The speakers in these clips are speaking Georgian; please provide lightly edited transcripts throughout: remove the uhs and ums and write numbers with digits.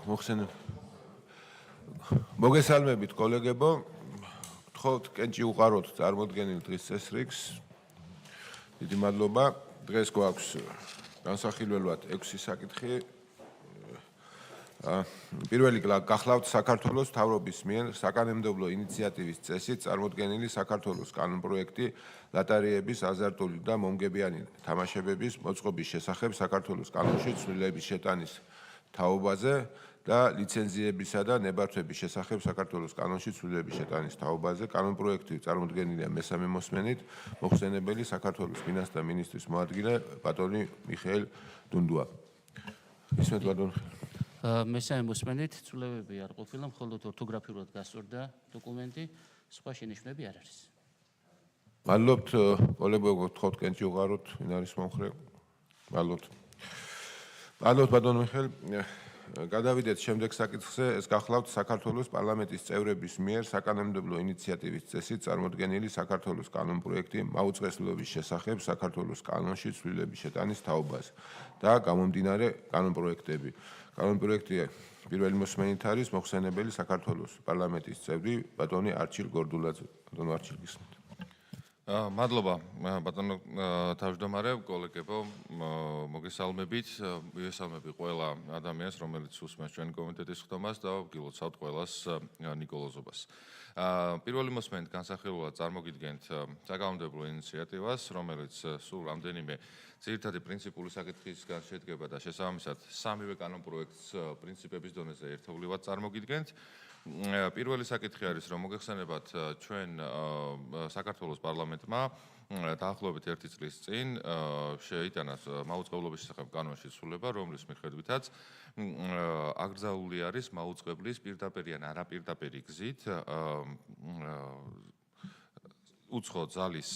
მოხსენ მოგესალმებით კოლეგებო, გთხოვთ კენჭი უყაროთ წარმოდგენილ დღის წესრიგს. დიდი მადლობა. დღეს გვაქვს განსახილველად 6 საკითხი. პირველი გახლავთ საქართველოს მთავრობის მიერ საკანონმდებლო ინიციატივის წესით წარმოდგენილი საქართველოს კანონპროექტი ლოტარიების აზარტული და მომგებიანი თამაშებების მოწყობის შესახებ საქართველოს კანონში ცვლილების შეტანის თაობაზე და ლიცენზიებისა და ნებართვების შესახებ საქართველოს კანონში ცვლილების შეტანის თაობაზე. კანონპროექტი წარმოდგენილია მესამე მოსმენით, მოხსენებელი საქართველოს ფინანსთა მინისტრის მოადგილე ბატონი მიხეილ დუნდუა. ისმეთ ბატონი. მესამე მოსმენით ცვლილებები არ ყოფილა, მხოლოდ ორთოგრაფიულად გასწორდა დოკუმენტი, სხვა შენიშვნები არ არის. მადლობთ კოლეგებო, გთხოვთ კენჭი უყაროთ, ვინ არის მომხრე. მადლობთ. მადლობთ ბატონ მიხეილ. გადავიდეთ შემდეგ საკითხზე. ეს გახლავთ საქართველოს პარლამენტის წევრების მიერ საკანონმდებლო ინიციატივის წესით წარმოდგენილი საქართველოს კანონპროექტი მაუწყებლობის შესახებ საქართველოს კანონში ცვლილების შეტანის თაობაზე და გამომდინარე კანონპროექტები. კანონპროექტი პირველი მოსმენით არის მოხსენებელი საქართველოს პარლამენტის წევრი ბატონი არჩილ გორდულაძე. ბატონო არჩილ გისმენთ. მადლობა ბატონო თავმჯდომარე, კოლეგებო, მოგესალმებით. მივესალმები ყველა ადამიანს, რომელიც უსმენს ჩვენი კომიტეტის ხდომას და ვგილოცავთ ყველას ნიკოლოზობას. პირველი მოსმენით განსახილველად წარმოგიდგენთ საკანონმდებლო ინიციატივას, რომელიც სულ რამდენიმე ძირითადი პრინციპული საკითხისგან შედგება და შესაბამისად სამივე კანონპროექტს პრინციპების დონეზე ერთობლივად წარმოგიდგენთ. პირველი საკითხი არის, რომ მოგეხსენებათ ჩვენ საქართველოს პარლამენტმა დაახლოებით 1 წლის წინ შეიტანა მაუწყებლობის შესახებ კანონში ცვლილება, რომლის მიხედვითაც აკრძალული არის მაუწყებლის პირდაპირი ან არაპირდაპირი გზით უცხო ძალის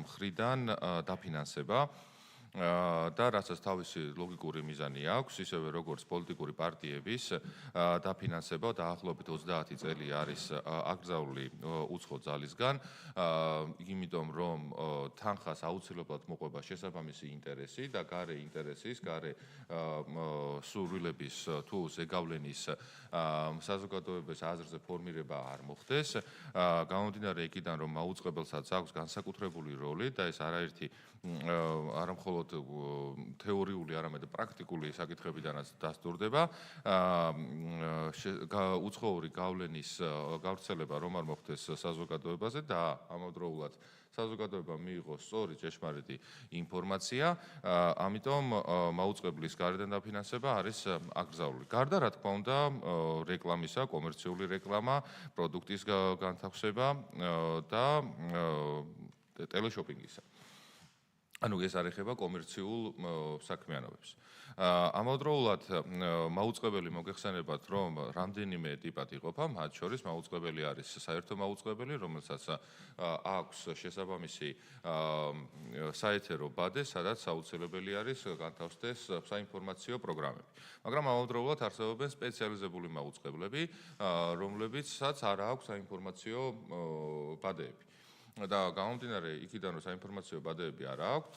მხრიდან დაფინანსება და რასაც თავისი ლოგიკური მიზანი აქვს, ისევე როგორც პოლიტიკური პარტიების დაფინანსება დაახლოებით 30 წელი არის აკრძალული უცხო ძალისგან, იმიტომ რომ თანხას აუცილებლად მოყვება შესაბამისი ინტერესი და გარე ინტერესის, გარე სურვილების თუ ზეგავლენის საზოგადოების აზრზე ფორმირება არ მოხდეს. გამომდინარე იქიდან, რომ მაუწყებელსაც აქვს განსაკუთრებული როლი და ეს არაერთი არა მხოლოდ თეორიული, არამედ პრაქტიკული საკითხებიდანაც დასტურდება. უცხოური გავლენის გავრცელება რომ არ მოხდეს საზოგადოებაზე და ამავდროულად საზოგადოება მიიღოს სწორი ჭეშმარიტი ინფორმაცია, ამიტომ მაუწყებლის გარედან დაფინანსება არის აკრძალული. გარდა რა თქმა უნდა რეკლამისა, კომერციული რეკლამა, პროდუქტის განთავსება და ტელეშოპინგისა. ანუ ეს არ ეხება კომერციულ საქმიანობებს. ამავდროულად მაუწყებელი მოგეხსენებათ, რომ რამდენიმე ტიპად იყოფა, მათ შორის მაუწყებელი არის საერთო მაუწყებელი, რომელსაც აქვს შესაბამისი საეთერო ბადე, სადაც აუცილებელი არის განთავსდეს საინფორმაციო პროგრამები. მაგრამ ამავდროულად არსებობენ სპეციალიზებული მაუწყებლები, რომლებიცაც არ აქვს საინფორმაციო ბადეები. და გამომდინარე იქიდან, რომ საინფორმაციო ბადეები არ აქვთ,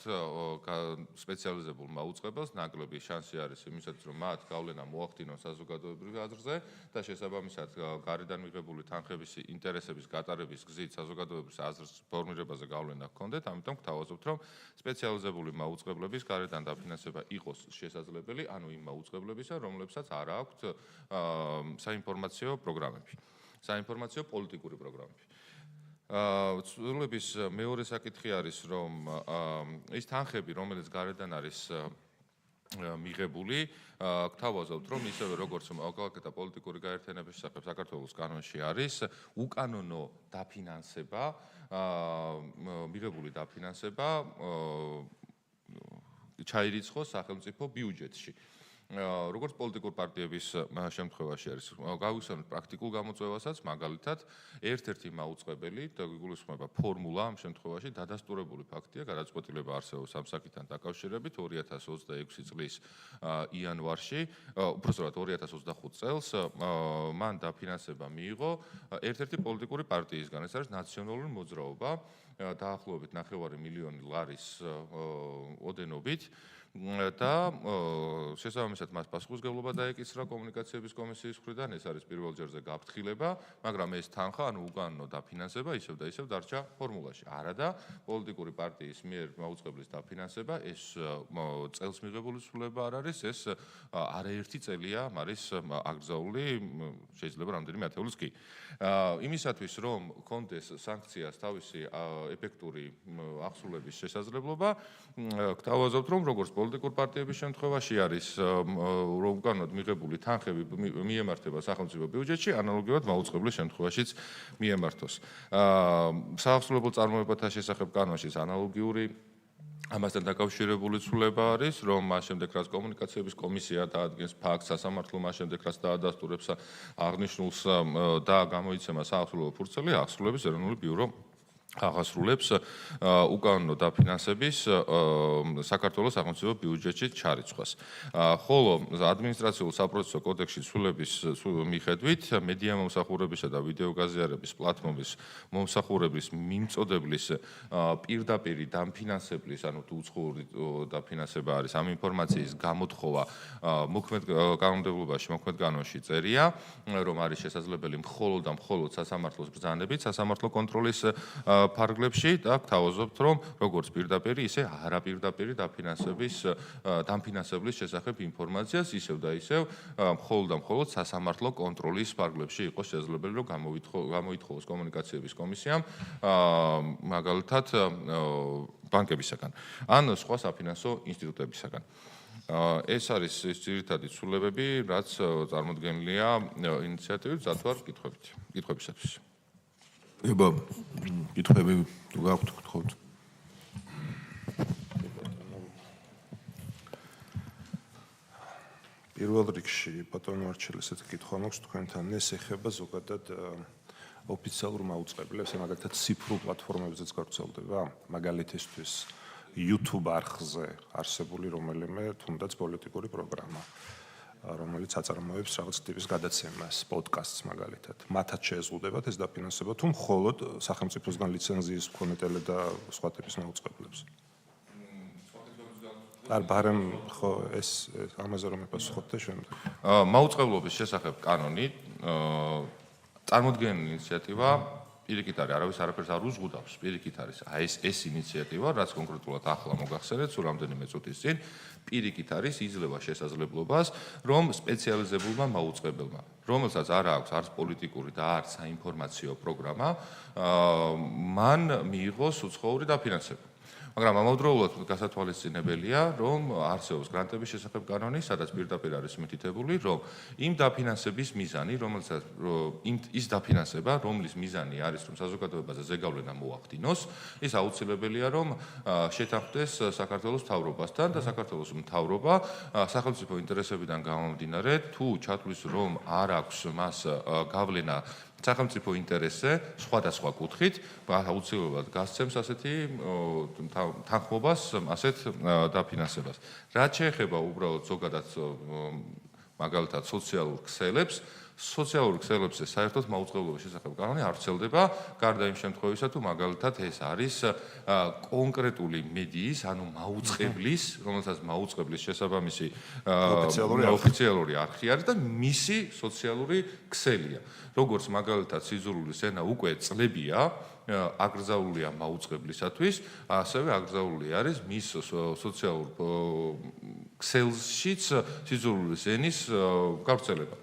სპეციალიზებულ მაუწყებელს ნაკლები შანსი არის იმისათვის, რომ მათ გავლენა მოახდინონ საზოგადოებრივ აზრზე და შესაბამისად გარედან მიღებული თანხების ინტერესების გატარების გზით საზოგადოებრივ აზრის ფორმირებაზე გავლენა ჰქონდეთ, ამიტომ გთავაზობთ, რომ სპეციალიზებული მაუწყებლების გარედან დაფინანსება იყოს შესაძლებელი, ანუ იმ მაუწყებლებისა, რომლებსაც არ აქვთ საინფორმაციო პროგრამები, საინფორმაციო პოლიტიკური პროგრამები. ცვლილების მეორე საკითხი არის, რომ ის თანხები, რომელიც გარედან არის მიღებული, გთავაზობთ, რომ ისევე როგორც მოქალაქეთა და პოლიტიკური გაერთიანების შესახებ საქართველოს კანონში არის უკანონო დაფინანსება, მიღებული დაფინანსება ჩაირიცხოს სახელმწიფო ბიუჯეტში. როგორც პოლიტიკურ პარტიების შემთხვევაში არის გავიხსენოთ პრაქტიკულ გამოწვევასაც, მაგალითად, ერთ-ერთი მაუწყებელი, გულისხმობა ფორმულა ამ შემთხვევაში დადასტურებული ფაქტია, გადაწყვეტილება არსებობს ამ საკითხთან დაკავშირებით 2026 წლის იანვარში, უпростоრად 2025 წელს მან დაფინანსება მიიღო ერთ-ერთი პოლიტიკური პარტიისგან, ეს არის ნაციონალური მოძრაობა, დაახლოებით 9 მილიონი ლარის ოდენობით და შესაბამისად მას პასუხისმგებლობა დაეკისრა კომუნიკაციების კომისიის მხრიდან, ეს არის პირველ ჯერზე გაფრთხილება, მაგრამ ეს თანხა, ანუ უკანონო დაფინანსება ისევ და ისევ დარჩა ფორმულაში. არადა პოლიტიკური პარტიის მიერ მაუწყებლის დაფინანსება, ეს წელს მიღებული ცვლილება არ არის, ეს არაერთი წელია არის აკრძალული, შეიძლება რამდენიმე ათეულიც კი. იმისათვის, რომ კონდეს საკციას თავისი ეფექტური აღსრულების შესაძლებლობა, გთავაზობთ, რომ როგორც პოლიტიკურ პარტიების შემთხვევაში არის რომ უკანონოდ მიღებული თანხები მიემართება სახელმწიფო ბიუჯეტში, ანალოგიურად მაუწყებლის შემთხვევაშიც მიემართოს. საახსრულებელ წარმოებათა შესახებ კანონშიც ანალოგიური ამასთან დაკავშირებული ცვლილება არის, რომ მას შემდეგ რაც კომუნიკაციების კომისია დაადგენს ფაქტს, სასამართლო მას შემდეგ რაც დაადასტურებს აღნიშნულს და გამოიცემა საახსრულებო ფურცელი, აღსრულების ეროვნული ბიურო აღასრულებს უკანონო დაფინანსების საქართველოს სახელმწიფო ბიუჯეტში ჩარიცხვას. ხოლო ადმინისტრაციულ საპროცესო კოდექსში ცვლილების მიხედვით მედია მომსახურებისა და ვიდეო გაზიარების პლატფორმის მომსახურების მიმწოდeblis პირდაპირი დაფინანსებლის, ანუ თუ უცხოური დაფინანსება არის, ამ ინფორმაციის გამოთხოვა მოქმედ კანონმდებლობაში, მოქმედ კანონში წერია, რომ არის შესაძლებელი მხოლოდ და მხოლოდ სასამართლოს ბრძანებით, სასამართლო კონტროლის ფარგლებში და გთავაზობთ, რომ როგორც პირდაპირი, ისე არაპირდაპირი დაფინანსებლის შესახებ ინფორმაციას ისევ და ისევ მხოლოდ და მხოლოდ სასამართლო კონტროლის ფარგლებში იყოს შესაძლებელი, რომ გამოითხოვოს კომუნიკაციების კომისიამ მაგალითად ბანკებისაგან ან სხვა საფინანსო ინსტიტუტებისაგან. ეს არის ის ძირითადი ცვლილებები, რაც წარმოდგენილია ინიციატივით ზათვარ კითხვებისათვის. ება კითხვები თუ გაქვთ, გთხოვთ. პირველ რიგში ბატონო არჩელი ესეთი კითხვა მაქვს თქვენთან, ეს ეხება ზოგადად ოფიციალურ მაუწყებლებს, მაგალითად ციფრულ პლატფორმებზეც გავრცელდება, მაგალითისთვის YouTube არხზე არსებული რომელიმე თუნდაც პოლიტიკური პროგრამა, რომელიც აწარმოებს რაღაც ტიპის გადაცემას, პოდკასტს მაგალითად. მათაც შეეზღუდებათ ეს დაფინანსება თუ მხოლოდ სახელმწიფოსგან ლიცენზიის მქონე ტელე და სხვა ტიპის მაუწყებლებს. არ ბარემ ხო ეს ამაზე რომ epasxot და შემდეგ. მაუწყებლობის შესახებ კანონი წარმოდგენილი ინიციატივა პირიქით არის, არავის არაფერს არ უზღუდავს, პირიქით არის ეს ინიციატივა, რაც კონკრეტულად ახლა მოგახსენეთ, სულ რამდენიმე წუთის წინ, პირიქით არის იძლევა შესაძლებლობას, რომ სპეციალიზებულმა მაუწყებელმა, რომელსაც არ აქვს არც პოლიტიკური და არც საინფორმაციო პროგრამა, მან მიიღოს უცხოური დაფინანსება. მაგრამ ამავდროულად გასათვალისწინებელია, რომ არსებობს გრანტების შესახებ კანონი, სადაც პირდაპირ არის მითითებული, რომ იმ დაფინანსების მიზანი, რომელსაც ის დაფინანსება, რომლის მიზანი არის, რომ საზოგადოებაზე ზეგავლენა მოახდინოს, ის აუცილებელია, რომ შეთანხმდეს საქართველოს მთავრობასთან და საქართველოს მთავრობა სახელმწიფო ინტერესებიდან გამომდინარე, თუ ჩათვლის, რომ არ აქვს მას გავლენა სახელმწიფო ინტერესზე სხვადასხვა კუთხით, აუცილებლად გასცემს ასეთი თანხმობას, ასეთ დაფინანსებას. რაც შეეხება უბრალოდ ზოგადად მაგალითად სოციალურ ქსელებს, სოციალურ ქსელებზე საერთოდ მაუწყებლობის შესახებ კანონი არ ვრცელდება, გარდა იმ შემთხვევისა, თუ მაგალითად ეს არის კონკრეტული მედიის, ანუ მაუწყებლის, რომელსაც მაუწყებლის შესაბამისი ოფიციალური არხი არის და მისი სოციალური ქსელია. როგორც მაგალითად სიძულვილის ენა უკვე წლებია აკრძალულია მაუწყებლისათვის, ასევე აკრძალული არის მის სოციალურ ქსელშიც სიძულვილის ენის გავრცელება.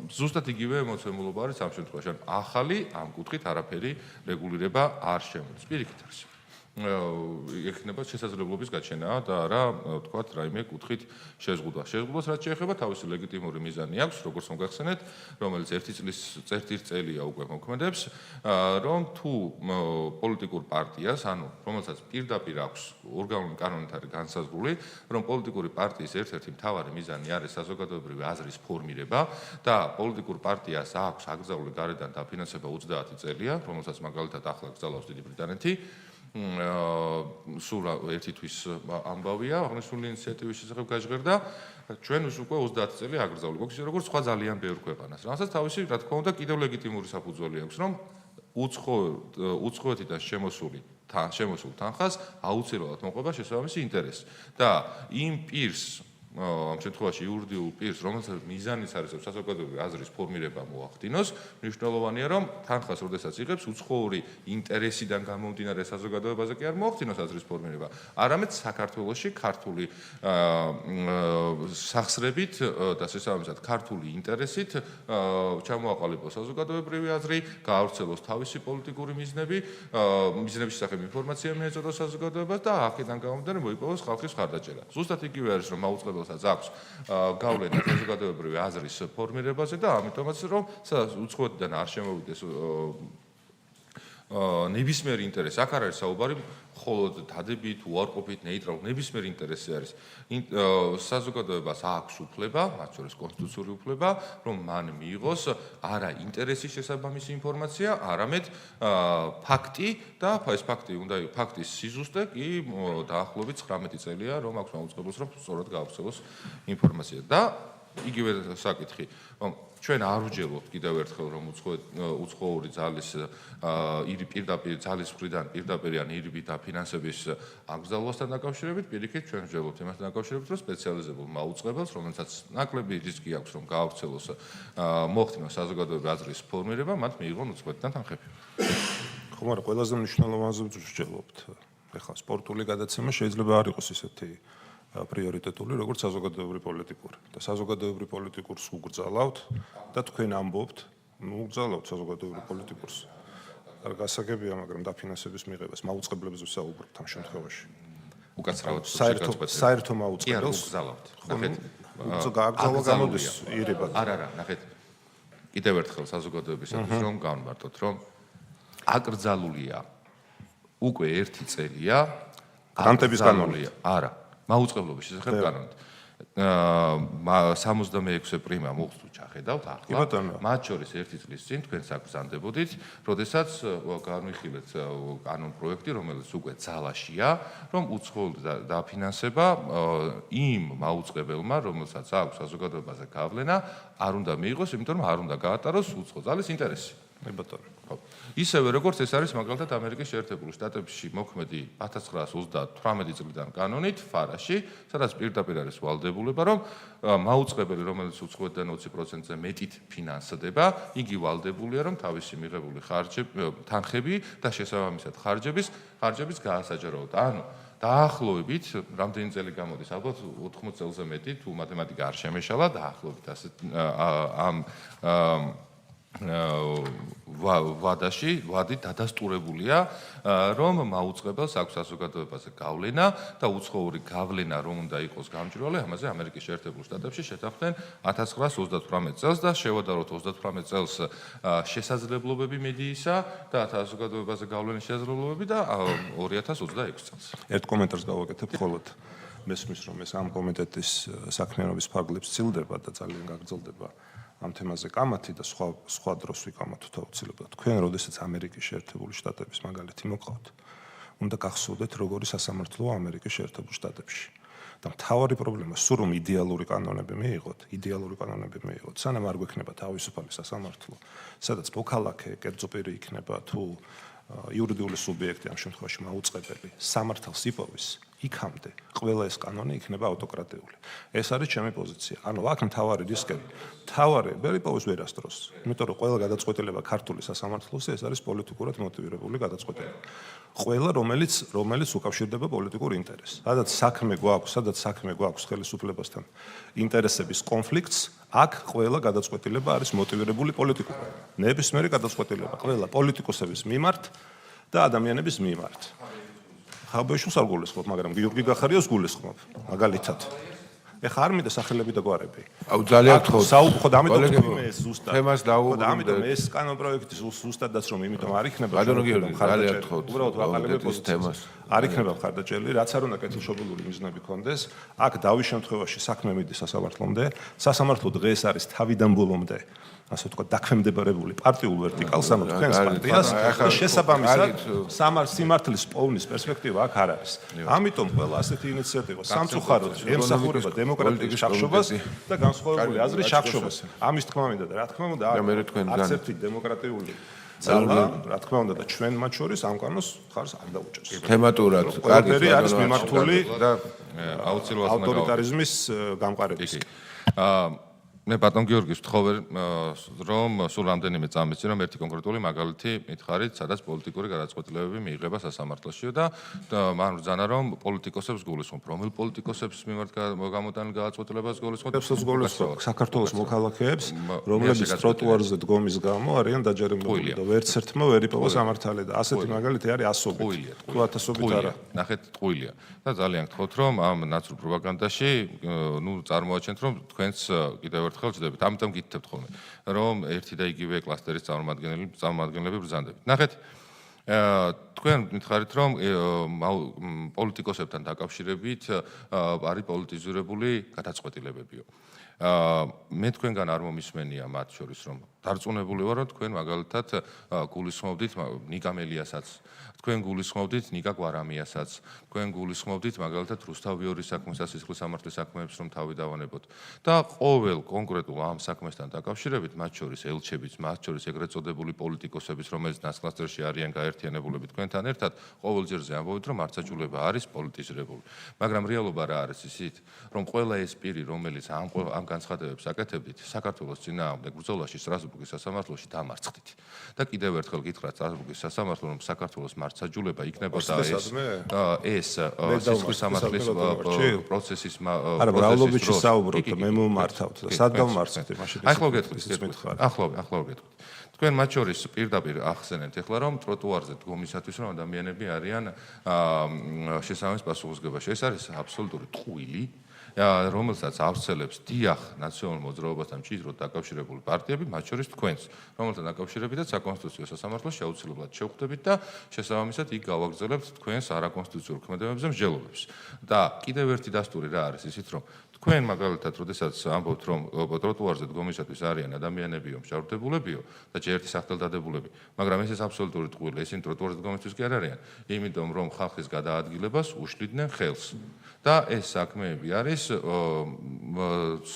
ზუსტად იგივე მოცემულობა არის ამ შემთხვევაში. ახალი ამ კუთხით არაფერი რეგულირება არ შემოდის. პირიქით არის. ექნება შესაძლებლობის გაჩენა და არა თქვათ რაიმე კუთხით შეზღუდვა. შეზღუდვას რაც შეეხება თავისი ლეგიტიმური მიზანი აქვს, როგორც მოგახსენეთ, რომელიც ერთი წელია უკვე მოქმედებს, რომ თუ პოლიტიკურ პარტიას, ანუ რომელსაც პირდაპირ აქვს ორგანული კანონით არის განსაზღვრული, რომ პოლიტიკური პარტიის ერთ-ერთი მთავარი მიზანი არის საზოგადოებრივი აზრის ფორმირება და პოლიტიკურ პარტიას აქვს აკრძალული გარედან დაფინანსება 30 წელია, რომელსაც მაგალითად ახლა გრძელავს დიდი ბრიტანეთი. სულ ერთი თვის ამბავია, აღნიშნული ინიციატივის შესახებ გაჟღერდა, ჩვენ უკვე 30 წელი აკრძალული გვაქვს, როგორც სხვა ძალიან ბევრ ქვეყანას. რასაც თავისი, რა თქმა უნდა, კიდევ ლეგიტიმური საფუძველი აქვს, რომ უცხოეთიდან შემოსულ თანხას აუცილებლად მოყვება შესაბამისი ინტერესი და იმ პირს ამ შემთხვევაში იურიდიულ პირს, რომელსაც მიზანიც არის საზოგადოებრივი აზრის ფორმირება მოახდინოს, მნიშვნელოვანია, რომ თანხას, როდესაც იღებს, უცხოური ინტერესიდან გამომდინარე საზოგადოებაზე კი არ მოახდინოს აზრის ფორმირება, არამედ საქართველოში ქართული სახსრებით და შესაბამისად ქართული ინტერესით ჩამოაყალიბოს საზოგადოებრივი აზრი, გაავრცელოს თავისი პოლიტიკური მიზნების შესახებ ინფორმაცია მიეწოდოს საზოგადოებას და აქედან გამომდინარე მოიპოვოს ხალხის მხარდაჭერა. ზუსტად იგივე არის, რომ მაუწყებელსაც აქვს გავლენა საზოგადოებრივი აზრის ფორმირებაზე და ამიტომაც რომ უცხოეთიდან არ შემოვიდეს ნებისმიერი ინტერესი, აქ არ არის საუბარი მხოლოდ დადებით, უარყოფით, ნეიტრალურ, ნებისმიერი ინტერესი არის. საზოგადოებას აქვს უფლება, მათ შორის კონსტიტუციური უფლება, რომ მან მიიღოს არა ინტერესის შესაბამისი ინფორმაცია, არამედ ფაქტი და ეს ფაქტის სიზუსტე კი დაახლოებით 19 წელია, რომ აქვს მაუწყებელს, რომ სწორად გაავრცელოს ინფორმაცია და იგივე საკითხი, რომ ჩვენ არ ვჯეროთ კიდევ ერთხელ რომ უცხოური ძალის პირდაპირ ძალის მხრიდან პირდაპირიან ირიბი და ფინანსების აკრძალვასთან დაკავშირებით პირიქით ჩვენ ვჯეროთ იმასთან დაკავშირებით რომ სპეციალიზებულ მაუწყებელს რომელსაც ნაკლები რისკი აქვს რომ გაავრცელოს მოხდინოს საზოგადოებრივი აზრის ფორმირება მათ მიიღონ უცხოეთიდან თანხები. ხო, მაგრამ ყველაზე მნიშვნელოვანზე ვჯერებთ. ეხლა სპორტული გადაცემა შეიძლება არ იყოს ისეთი პრიორიტეტული, როგორც საზოგადოებრივი პოლიტიკური. და საზოგადოებრივი პოლიტიკურს უგრძალავთ და თქვენ ამბობთ, უგრძალავთ საზოგადოებრივი პოლიტიკურს. არ გასაგებია, მაგრამ დაფინანსების მიღებას მაუწყებლებზე ვსაუბრობთ ამ შემთხვევაში. უკაცრავად საერთო მაუწყებელს უგრძალავთ. გააგრძალვა გამოდის ირიბად. არა, ნახეთ. კიდევ ერთხელ საზოგადოებისათვის რომ განმარტოთ, რომ აკრძალულია უკვე 1 წელია გრანტების კანონი. არა. მაუწყებლობის შესახებ კანონით. 66 პრიმა მოხდა ჩახედავთ ახლა. მათ შორის 1 წლის წინ თქვენ საგზანდებოდით, როდესაც განვიხილეთ კანონ პროექტი, რომელიც უკვე ძალაშია, რომ უცხოური დაფინანსება იმ მაუწყებელმა, რომელსაც აქვს საზოგადოებაზე გავლენა, არ უნდა მიიღოს, იმიტომ რომ არ უნდა გაატაროს უცხო ძალის ინტერესი. ბატონო. ისევე როგორც ეს არის მაგალითად ამერიკის შეერთებული შტატებში მოქმედი 1938 წლიდან კანონით ფარაში, სადაც პირდაპირ არის ვალდებულება, რომ მაუწყებელი, რომელიც უცხოეთიდან 20%-ზე მეტით ფინანსდება, იგი ვალდებულია, რომ თავისი მიღებული თანხები და შესაბამისად ხარჯების გაასაჯაროოთ. ანუ დაახლოებით რამდენი წელი გამოდის? ალბათ 80 წელზე მეტი, თუ მათემატიკა არ შემეშალა, დაახლოებით ამ ვადი დადასტურებულია, რომ მაუწყებელს აქვს საზოგადოებაზე გავლენა და უცხოური გავლენა რომ უნდა იყოს გამჭვირვალე, ამაზე ამერიკის შეერთებულ შტატებში შეთანხმდნენ 1938 წელს და შევადაროთ 38 წელს შესაძლებლობები მედიისა და საზოგადოებაზე გავლენის შესაძლებლობები და 2026 წელს. ერთ კომენტარს გავაკეთებ მხოლოდ მესმის რომ ეს ამ კომიტეტის საქმიანობის ფარგლებს ცილდება და ძალიან გაგრძელდება ამ თემაზე კამათი და სხვა დროს ვიკამათოთ აუცილებლად. თქვენ როდესაც ამერიკის შეერთებული შტატების მაგალითი მოყავთ, უნდა გახსოვდეთ როგორი სასამართლოა ამერიკის შეერთებულ შტატებში. და მთავარი პრობლემა სულ რომ იდეალური კანონები მიიღოთ, სანამ არ გვექნება თავისუფალი სასამართლო, სადაც მოქალაქე, კერძო პირი იქნება თუ იურიდიული სუბიექტი ამ შემთხვევაში მაუწყებელი, სამართალს იპოვის, იქამდე ყველა ეს კანონი იქნება ავტოკრატიული. ეს არის ჩემი პოზიცია. ანუ აქ მთავარი რისკები, ვერ იპოვოს ვერასდროს. იმიტომ რომ ყველა გადაწყვეტილება ქართული სასამართლოზე ეს არის პოლიტიკურად მოტივირებული გადაწყვეტილება. ყველა რომელიც უკავშირდება პოლიტიკურ ინტერესს. სადაც საქმე გვაქვს ხელისუფლებასთან ინტერესების კონფლიქტს, აქ ყველა გადაწყვეტილება არის მოტივირებული პოლიტიკურად. ნებისმიერი გადაწყვეტილება ყველა პოლიტიკოსების მიმართ და ადამიანების მიმართ. ხაბეშოს არ გულისხმობ, მაგრამ გიორგი გახარიოს გულისხმობ, მაგალითად. ეხლა არ მინდა სახელები და გვარები. აუ ძალიან გთხოვთ. ხო და ამიტომ ვთქვი ეს ზუსტად. თემას და ამიტომ ეს კანონ პროექტი ზუსტადაც რომ იმიტომ არ იქნება ბატონო გიორგი, ძალიან გთხოვთ. უბრალოდ ვაყალიბებ ეს თემას. არ იქნება მხარდაჭერილი, რაც არ უნდა კეთილშობილური მიზნები ქონდეს. აქ დავის შემთხვევაში საქმე მიდის სასამართლომდე. სასამართლო დღეს არის თავიდან ბოლომდე ასე ვთქვათ, დაქვემდებარებული პარტიულ ვერტიკალს, ანუ თქვენს პარტიას და შესაბამისად სიმართლის პოვნის პერსპექტივა აქ არ არის. ამიტომ ყველა ასეთი ინიციატივა სამწუხაროდ ემსახურება დემოკრატიის შახშობას და განსხვავებული აზრის შახშობას. ამის თქმა მინდა და რა თქმა უნდა არც ერთი დემოკრატიული ძალა, რა თქმა უნდა და ჩვენ მათ შორის ამ კანონს ხარს არ დაუჭერს. თემატურად ყველაფერი არის მიმართული და აუცილებლად ავტორიტარიზმის გამყარების. მე ბატონ გიორგის ვთხოვე რომ სულ რამდენიმე წამის წინ რომ ერთი კონკრეტული მაგალითი მითხარით, სადაც პოლიტიკური გადაწყვეტილებები მიიღება სასამართლოშიო და მან ბრძანა რომ პოლიტიკოსებს გულისხმობ, რომელ პოლიტიკოსებს მიმართ გამოტანილ გადაწყვეტილებას გულისხმობ? საქართველოს მოქალაქეებს, რომლებიც ტროტუარზე დგომის გამო არიან დაჯერებული და ვერც ერთმა ვერ იპოვა სამართალი და ასეთი მაგალითი არის ასობით. თუ ათასობით არა. ნახეთ, ტყუილია. და ძალიან გთხოვთ რომ ამ ნაცრულ პროპაგანდაში წარმოაჩენთ რომ თქვენც კიდევ ერთხელ ჭდებით. ამიტომ გითხრებთ ხოლმე რომ ერთი და იგივე კლასტერის წარმომადგენლები ბრძანდებით. ნახეთ, თქვენ მითხარით რომ პოლიტიკოსებთან დაკავშირებით არის პოლიტიზირებული გადაწყვეტილებებიო. მე თქვენგან არ მომისმენია მათ შორის რომ დარწმუნებული ვარ რომ თქვენ მაგალითად გულისხმობდით ნიკა მელიასაც, თქვენ გულისხმობდით ნიკა გვარამიასაც, თქვენ გულისხმობდით მაგალითად რუსთავ ვიორის საქმეს, სისხლის სამართლის საქმეებს რომ თავი დავანებოთ და ყოველ კონკრეტულ ამ საქმესთან დაკავშირებით, მათ შორის ელჩებიც, მათ შორის ეგრეთ წოდებული პოლიტიკოსების, რომელიც ნაცკლასტერში არიან გაერთიანებულები თქვენთან ერთად, ყოველ ჯერზე ამბობთ რომ მართლმსაჯულება არის პოლიტიზირებული. მაგრამ რეალობა რა არის ისიც, რომ ყველა ეს პირი, რომელიც ამ განცხადებებს აკეთებდით, საქართველოს წინააღმდეგ ბრძოლაში სტრასბურგის სასამართლოში დამარცხდით. და კიდევ ერთხელ გითხრათ სტრასბურგის სასამართლომ რომ საქართველოს მართლმსაჯულება იქნებოდა ეს სისხლის სამართლის პროცესის არა, ბრალობიჩი საუბრობთ, მე მომართავთ და სად დავმარცხდით მაშინ? ახლა გეტყვით. ახლა გეტყვით. თქვენ მათ შორის პირდაპირ ახსენეთ ეხლა რომ ტროტუარზე დგომისათვის რომ ადამიანები არიან შესაბამის პასუხისგებაში. ეს არის აბსოლუტური ტყუილი. რომელსაც ავრცელებს დიახ ნაციონალურ მოძრაობასთან მჭიდროდ დაკავშირებული პარტიები, მათ შორის თქვენს, რომელთან დაკავშირებითაც საკონსტიტუციო სასამართლოს შეუცვლებლად შევხვდებით და შესაბამისად იქ გავაგრძელებთ თქვენს არაკონსტიტუციურ ქმედებებზე მსჯელობებს. და კიდევ ერთი დასტური რა არის ისიც, რომ თქვენ მაგალითად, როდესაც ამბობთ, რომ ტროტუარზე დგომისათვის არიან ადამიანებიო, მსჯავრდებულებიო და ჯერ ერთი სახელდადებულები, მაგრამ ეს აბსოლუტური ტყუილია, ისინი ტროტუარზე დგომისთვის კი არ არიან, იმიტომ რომ ხალხის გადაადგილებას უშლიდნენ ხელს. და ეს საქმეები არის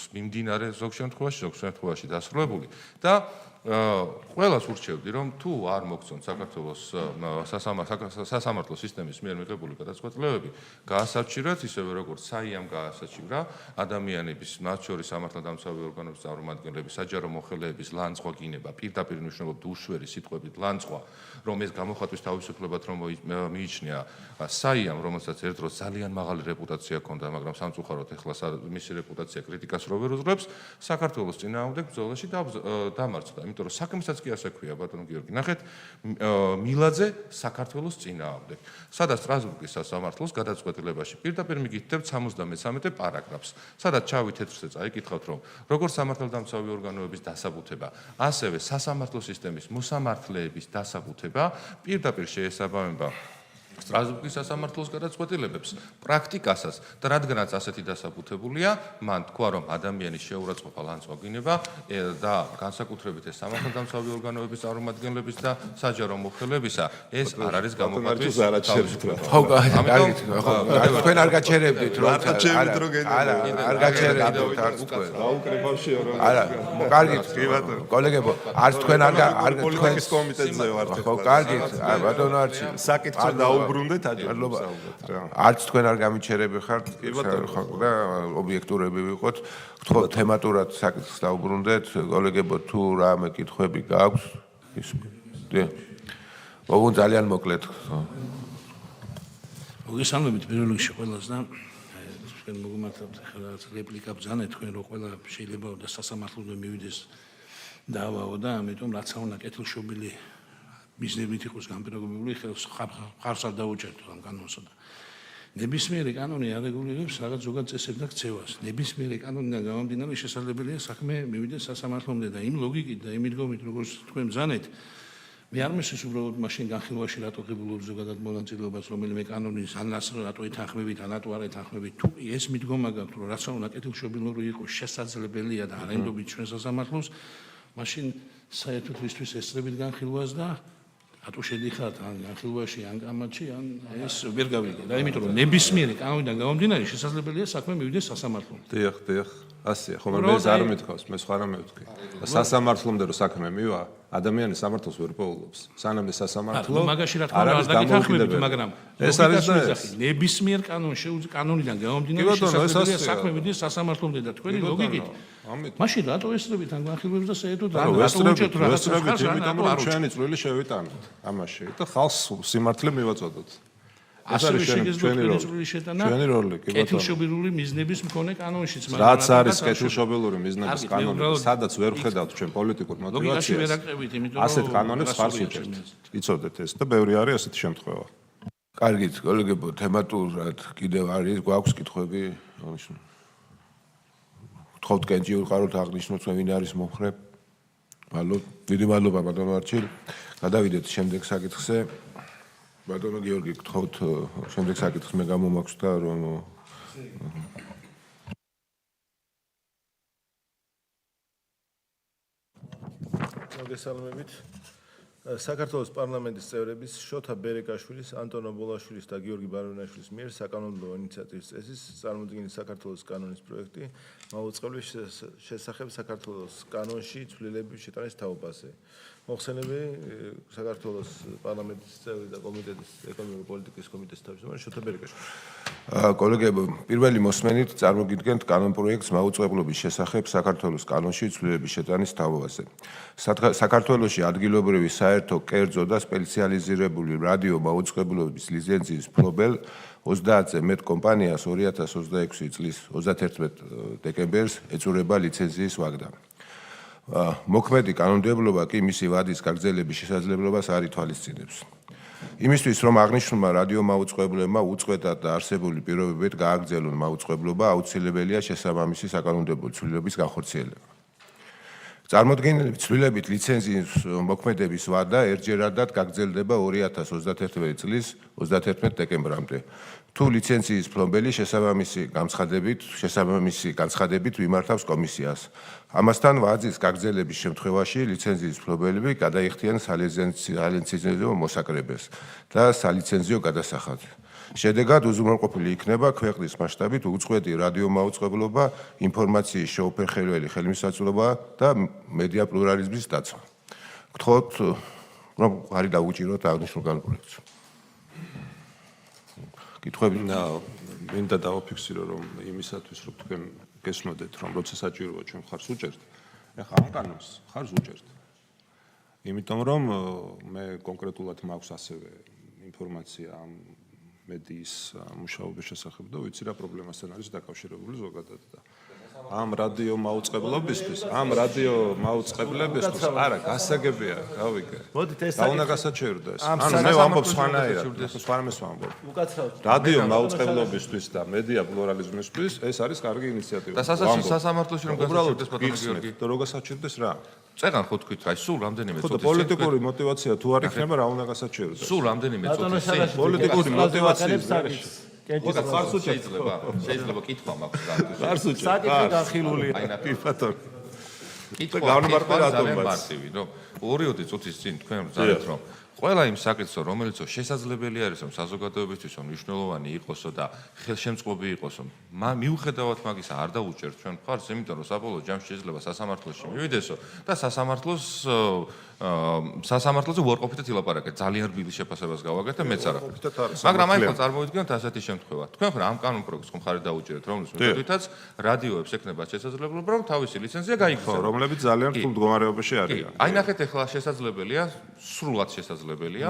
მიმდინარე ზოგ შემთხვევაში დასრულებული და ყველას ურჩევდი რომ თუ არ მოგწონთ საქართველოს სასამართლო სისტემის მიერ მიღებული გადაწყვეტილებები გაასაჩივრეთ ისევე როგორც საიამ გაასაჩივრა ადამიანების მათ შორის სამართალდამცავი ორგანოების წარმომადგენლების საჯარო მოხელეების ლანძღვა გინება პირდაპირ ნიშნულობთ უშვერი სიტყვებით ლანძღვა რომ ეს გამოხატვის თავისუფლებად რომ მიიჩნია საიამ რომელსაც ერთ დროს ძალიან მაღალი რეპუტაცია ჰქონდა მაგრამ სამწუხაროდ ეხლა მისი რეპუტაცია კრიტიკას რო ვერ უძღებს საქართველოს წინააღმდეგ ბრძოლაში დამარცხდა იმიტომ რომ საქმესაც კი ასე ქვია ბატონო გიორგი ნახეთ მილაძე საქართველოს წინააღმდეგ სადაც სტრასბურგის სასამართლოს გადაწყვეტილებაში პირდაპირ მიგითებთ 73 პარაგრაფს სადაც ჩავით თეთრზე წაიკითხავთ რომ როგორც სამართალდამცავი ორგანოების დასაბუთება ასევე სასამართლო სისტემის მოსამართლეების დასაბუთება პირდაპირ შეესაბამება სტრასბურგის სასამართლოს გადაწყვეტილებებს პრაქტიკასაც და რადგანაც ასეთი დასაბუთებულია მან თქვა რომ ადამიანის შეურაცხყოფა ლანძღვა გინება და განსაკუთრებით ეს სამართალდამცავი ორგანოების წარმომადგენლების და საჯარო მოხელებისა ეს არ არის გამოხატვის თავისუფლება. ხო, კარგით, ხო, თქვენ არ გაჩერებდით რომ არ გაჩერებდით არც თქვენ. დაუკრებავშია რომ არა, კარგით, კოლეგებო, არც თქვენ არ პოლიტიკის კომიტეტზე ვართ. ხო, კარგით, ბატონო არჩი. საკითხზე დაუბრუნდეთ აჯობა. არც თქვენ არ გამიჩერები ხართ და ობიექტურები ვიყოთ. გთხოვთ თემატურად საკითხს დაუბრუნდეთ. კოლეგებო, თუ რამე კითხვები გააქვს, ისმენთ. მოგონ ძალიან მოკლედ. მოგესალმებით პირველ რიგში ყველას და თქვენ მოგმართავთ ახლა რაღაც რეპლიკა ბრძანეთ თქვენ რომ ყველა შეიძლება და სასამართლოდან მივიდეს დავაო და ამიტომ რაც უნდა კეთილშობილი მიზნებით იყოს განპირობებული ხელს ხარს არ დაუჭერთ ამ კანონსა და ნებისმიერი კანონი არეგულირებს რაღაც ზოგად წესებს და ქცევას. ნებისმიერი კანონიდან გამომდინარე შესაძლებელია საქმე მივიდეს სასამართლომდე და იმ ლოგიკით და იმ მიდგომით როგორც თქვენ ბრძანეთ მე არ მესმის უბრალოდ მაშინ განხილვაში რატო ღებულობს ზოგადად მონაწილეობას რომელიმე კანონის ანას რატო ეთანხმებით ანატო არ ეთანხმებით თუ ეს მიდგომა გაქვთ რომ რაც უნდა კეთილშობილური იყოს შესაძლებელია და არ ენდობით ჩვენ სასამართლოს მაშინ საერთოდ ვისთვის ესწრებით განხილვას და რატო შედიხართ ან განხილვაში ან კამათში ან ეს ვერ გავიგე და იმიტომ რომ ნებისმიერი კანონიდან გამომდინარე შესაძლებელია საქმე მივიდეს სასამართლომდე. დიახ. ასია, ხომ მე არ მეთქავს, მე სხვა რამე ვთქვი. სასამართლომდე რომ საქმე მივა, ადამიანი სამართლოს ვერ პოულობს. სანამ სასამართლო მაგაში რა თქმა უნდა არ დაგითანხმებით, მაგრამ ეს არის და ეს. ნებისმიერ კანონიდან გამომდინარე შესაძლებელია საქმე მიდის სასამართლომდე და თქვენი ლოგიკით. მაშინ რატო ესწრებით ამ განხილვებს და საერთოდ რატო უჭერთ რაღაცას ხარს, იმიტომ რომ ჩვენი წვლილი შევიტანოთ ამაში და ხალხს სიმართლე მივაწოდოთ. ასევე შეგეძლოთ ჩვენი წვლილი შეტანა ჩვენი როლი, კი ბატონო. კეთილშობილური მიზნების მქონე კანონშიც, რაც არის კეთილშობილური მიზნების კანონი, სადაც ვერ ხედავთ ჩვენ პოლიტიკურ მოტივაციას. ასეთ კანონებს ხარს უჭერთ. იცოდეთ ეს და ბევრი არის ასეთი შემთხვევა. კარგით, კოლეგებო, თემატურად კიდევ არის გვაქვს კითხვები? გთხოვთ კენჭი უყაროთ აღნიშნოთ ვინ არის მომხრე. მადლობ, დიდი მადლობა ბატონო არჩილ. გადავიდეთ შემდეგ საკითხზე. ბატონო გიორგი, გთხოვთ შემდეგ საკითხს მე გამომაქვს და რომ მოგესალმებით. საქართველოს პარლამენტის წევრების შოთა ბერეკაშვილის, ანტონ ობოლაშვილის და გიორგი ბარონაშვილის მიერ საკანონმდებლო ინიციატივის წესის წარმოდგენილი საქართველოს კანონის პროექტი მაუწყებლის შესახებ საქართველოს კანონში ცვლილების შეტანის თაობაზე. მოხსენები საქართველოს პარლამენტის წევრი და კომიტეტის ეკონომიკური პოლიტიკის კომიტეტის თავმჯდომარე შოთა ბერეკაშვილი. კოლეგებო, პირველი მოსმენით წარმოგიდგენთ კანონ პროექტს მაუწყებლობის შესახებ საქართველოს კანონში ცვლილების შეტანის თაობაზე. საქართველოში ადგილობრივი საერთო კერძო და სპეციალიზირებული რადიო მაუწყებლობის ლიცენზიის მფლობელ 30-ზე მეტ კომპანიას 2026 წლის 31 დეკემბერს ეწურება ლიცენზიის ვაგდა. მოქმედი კანონმდებლობა კი მისი ვადის გაგრძელების შესაძლებლობას არ ითვალისწინებს. იმისთვის, რომ აღნიშნულმა რადიო მაუწყებლებმა უწყვეტად და არსებული პირობებით გააგრძელონ მაუწყებლობა, აუცილებელია შესაბამისი საკანონმდებლო ცვლილების განხორციელება. წარმოდგენილი ცვლილებით ლიცენზიის მოქმედების ვადა ერთჯერადად გაგრძელდება 2031 წლის 31 დეკემბრამდე. თუ ლიცენზიის ფლობელი შესაბამისი განცხადებით ვიმართავს კომისიას. ამასთან ვადის გაგრძელების შემთხვევაში ლიცენზიის ფლობელები გადაიხდიან სალიცენზიო მოსაკრებებს და სალიცენზიო გადასახადს. შედეგად უზრუნველყოფილი იქნება ქვეყნის მასშტაბით უწყვეტი რადიომაუწყებლობა, ინფორმაციის შეუფერხებელი ხელმისაწვდომობა და მედია პლურალიზმის დაცვა. გთხოვთ, რომ არის დაუჭიროთ აღნიშნულ კანონპროექტს. კითხვები? მინდა დავაფიქსირო რომ იმისათვის რომ თქვენ გესმოდეთ რომ როცა საჭიროა ჩვენ ხარს უჭერთ, ეხლა ამ კანონს ხარს უჭერთ. იმიტომ რომ მე კონკრეტულად მაქვს ასევე ინფორმაცია ამ მედიის მუშაობის შესახებ და ვიცი რა პრობლემასთან არის დაკავშირებული ზოგადად და ამ რადიო მაუწყებლობისთვის, არა, გასაგებია, გავიგე. და უნდა გასაჩერდეს. ანუ მე ვამბობ სხვანაირად, სხვა რამეს ვამბობ. რადიო მაუწყებლობისთვის და მედია პლურალიზმისთვის ეს არის კარგი ინიციატივა. და სასამართლოში რომ გასაჩერდეს ბატონო გიორგი. და რო გასაჩერდეს რა? წერან ხო თქვით, აი სულ რამდენიმე წუთი. პოლიტიკური мотиваცია თუ არ იქნება რა უნდა გასაჩერდეს? სულ რამდენიმე წუთი. პოლიტიკური мотиваციის გარეშე. შეიძლება კითხვა მაქვს ხარს უჭერთ. საკითხი განხილულია. აი ბატონო. კითხვა ძალიან მარტივი, რომ 2-3 წუთის წინ თქვენ ვზარეთ, რომ ყველა იმ საკითხო, რომელიც შესაძლებელი არის, რომ საზოგადოებისთვის მნიშვნელოვანი იყოსო და ხელშემწყობი იყოსო, მიუხედავად მაგისა არ დაუჭერთ ჩვენ მხარს, იმიტომ რომ საბოლოო ჯამში შეიძლება სასამართლოში მივიდესო და სასამართლოზე უარყოფითად ილაპარაკეთ, ძალიან რბილი შეფასებას გავაკეთეთ და მეც არა. მაგრამ აი ხო წარმოვიდგინოთ ასეთი შემთხვევა. თქვენ ხო ამ კანონ პროექტს ხომ ხარ დაუჭერეთ, რომლის მიხედვითაც რადიოებს ექნება შესაძლებლობა, რომ თავისი ლიცენზია გაიგრძელოს. რომლებიც ძალიან რთულ მდგომარეობაში არიან. აი ნახეთ ახლა შესაძლებელია, სრულად შესაძლებელია,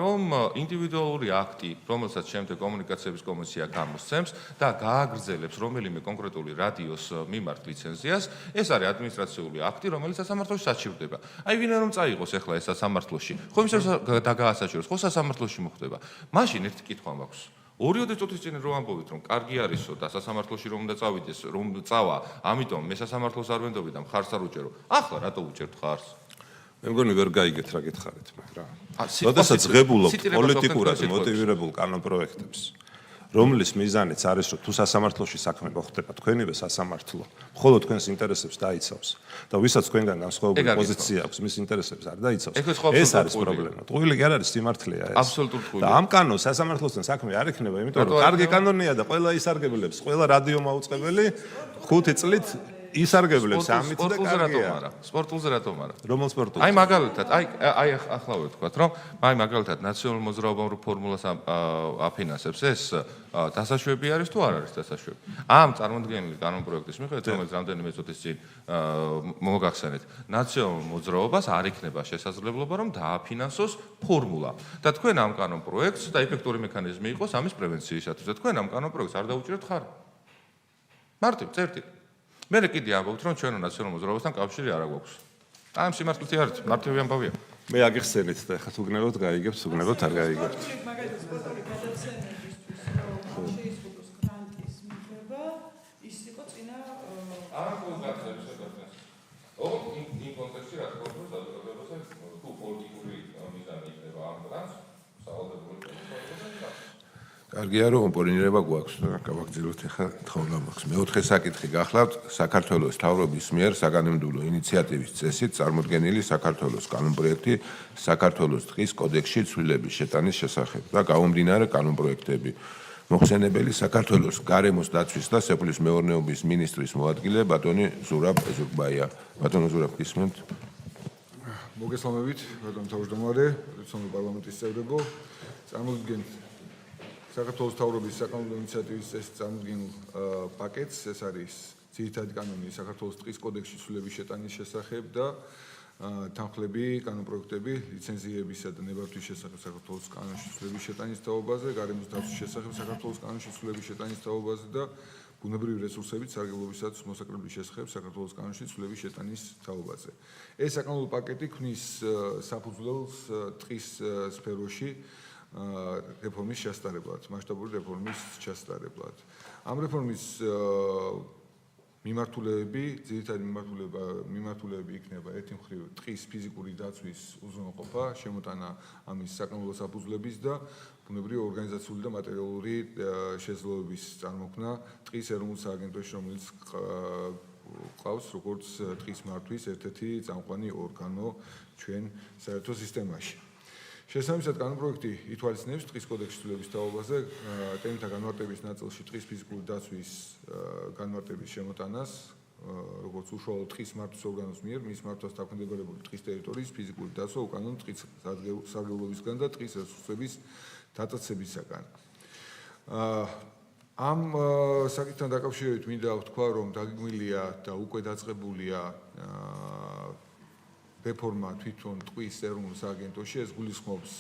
რომ ინდივიდუალური აქტი, რომელსაც შემდეგ კომუნიკაციების კომისია გამოსცემს და გააგრძელებს რომელიმე კონკრეტული რადიოს მიმართ ლიცენზიას, ეს არის ადმინისტრაციული აქტი, რომელიც სასამართლოში საჩივრდება. აი ვინ რომ წაიღოს ახლა ეს სასამართლოში, ხო იმის და გაასაჩივროს, ხო სასამართლოში მოხდება. მაშინ ერთი კითხვა მაქვს. 2 წუთის წინ რო ამბობთ, რომ კარგი არისო და სასამართლოში რომ უნდა წავიდეს, რომ წავა, ამიტომ მე სასამართლოს არ ვენდობი და მხარს არ უჭერო. ახლა რატო უჭერთ ხარს? მე მგონი ვერ გაიგეთ რა გითხარით მე რა. როდესაც ღებულობ პოლიტიკურად მოტივირებულ კანონპროექტებს, რომლის მიზანიც არის, რომ თუ სასამართლოში საქმე მოხდება, თქვენივე სასამართლო მხოლოდ თქვენს ინტერესებს დაიცავს და ვისაც თქვენგან განსხვავებული პოზიცია აქვს, მის ინტერესებს არ დაიცავს. ეს არის პრობლემა. ტყუილი კი არ არის, სიმართლეა ეს. აბსოლუტურ ტყუილი. და ამ კანონს სასამართლოსთან საქმე არ ექნება, იმიტომ რომ კარგი კანონია და ყველა ისარგებლებს, ყველა რადიო მაუწყებელი 5 წლით ისარგებლებს ამით და კარგია. სპორტულზე რატომ არა? რომელ სპორტულზე? აი მაგალითად, აი ახლა ვთქვათ, რომ აი მაგალითად ნაციონალურ მოძრაობამ რო ფორმულას აფინანსებს, ეს დასაშვები არის თუ არ არის დასაშვები? ამ წარმოდგენილი კანონპროექტის მიხედვით, რომელიც რამდენიმე წუთის წინ მოგახსენეთ, ნაციონალურ მოძრაობას არ იქნება შესაძლებლობა, რომ დააფინანსოს ფორმულა. და თქვენ ამ კანონპროექტს და ეფექტური მექანიზმი იყოს ამის პრევენციისათვის. და თქვენ ამ კანონპროექტს არ დაუჭირებთ ხარ. მარტივ წერტი. მე კიდე ამბობთ, რომ ჩვენო ნაციონალურ მოძრაობასთან კავშირი არ აქვს. ამ სიმართლით არის, მარტივი ამბავია. მე აგიხსენით და ხა თუ გნებოთ გაიგებთ, თუ გნებოთ არ გაიგებთ. მაგალითად სპორტული გადაცემებისთვის შეისრულოს გრანტის მიღება ის იყო წინა ამ კონტექსტში შეგახსენე. იმ კონტექსტში რა თქმა უნდა საზოგადოებაზე თუ პოლიტიკური მიზანი იქნება ამ გრანტს, საავადმყოფო კარგია რომ ოპონირება გვაქვს და გავაგზავნოთ ახლა თხოვნა მაქვს. მეოთხე საკითხი გახლავთ საქართველოს მთავრობის მიერ საგანმანათლებლო ინიციატივის წესით წარმოდგენილი საქართველოს კანონპროექტი საქართველოს ტყის კოდექსში ცვლილების შეტანის შესახებ და გამომდინარე კანონპროექტები მოხსენებელი საქართველოს გარემოს დაცვის და სოფლის მეურნეობის მინისტრის მოადგილე ბატონი ზურაბ ეზურგბაია. ბატონო ზურაბ გისმენთ? მოგესალმებით, ბატონო თავმჯდომარე, რესპუბლიკის პარლამენტის წევრებო. წარმოგიდგენთ საქართველოს მთავრობის საკანონმდებლო ინიციატივის წესით წარმოდგენილ პაკეტს. ეს არის ძირითადი კანონი საქართველოს ტყის კოდექსში ცვლილების შეტანის შესახებ და თანხლები, კანონპროექტები ლიცენზიებისა და ნებართვის შესახებ საქართველოს კანონში ცვლილების შეტანის თაობაზე, გარემოს დაცვის შესახებ საქართველოს კანონში ცვლილების შეტანის თაობაზე და ბუნებრივი რესურსებით სარგებლობისათვის მოსაკრების შესახებ საქართველოს კანონში ცვლილების შეტანის თაობაზე. ეს საკანონმდებლო პაკეტი ქმნის საფუძველს ტყის სფეროში რეფორმის შესწავლად, მასშტაბური რეფორმის შესწავლად. ამ რეფორმის მიმართულეები, ძირითადი მიმართულეები იქნება ერთი მხრივ ტყის ფიზიკური დაცვის უზრუნველყოფა, შემოტანა ამის საკანონმდებლო საფუძვლების და ბუნებრივი ორგანიზაციული და მატერიალური შესაძლებლობების წარმოქმნა ტყის ეროვნულ სააგენტოში, რომელიც ყავს როგორც ტყის მართვის ერთ-ერთი წამყვანი ორგანო ჩვენ საერთო სისტემაში. შესაბამისად, კანონპროექტი ითვალისწინებს ტყის კოდექსის ცვლილების თაობაზე, ტენითა განმარტების ნაწილში ტყის ფიზიკური დაცვის განმარტების შემოტანას, როგორც უშუალო ტყის მართვის ორგანოს მიერ, მის მართვას დაქვემდებარებული ტყის ტერიტორიის ფიზიკური დაცვა უკანონო ტყის სარგებლობისგან და ტყის რესურსების დაწესებისაგან. ამ საკითხთან დაკავშირებით მინდა ვთქვა, რომ დაგეგმილია და უკვე დაწყებულია რეფორმა თვითონ ტყის ეროვნულ სააგენტოში. ეს გულისხმობს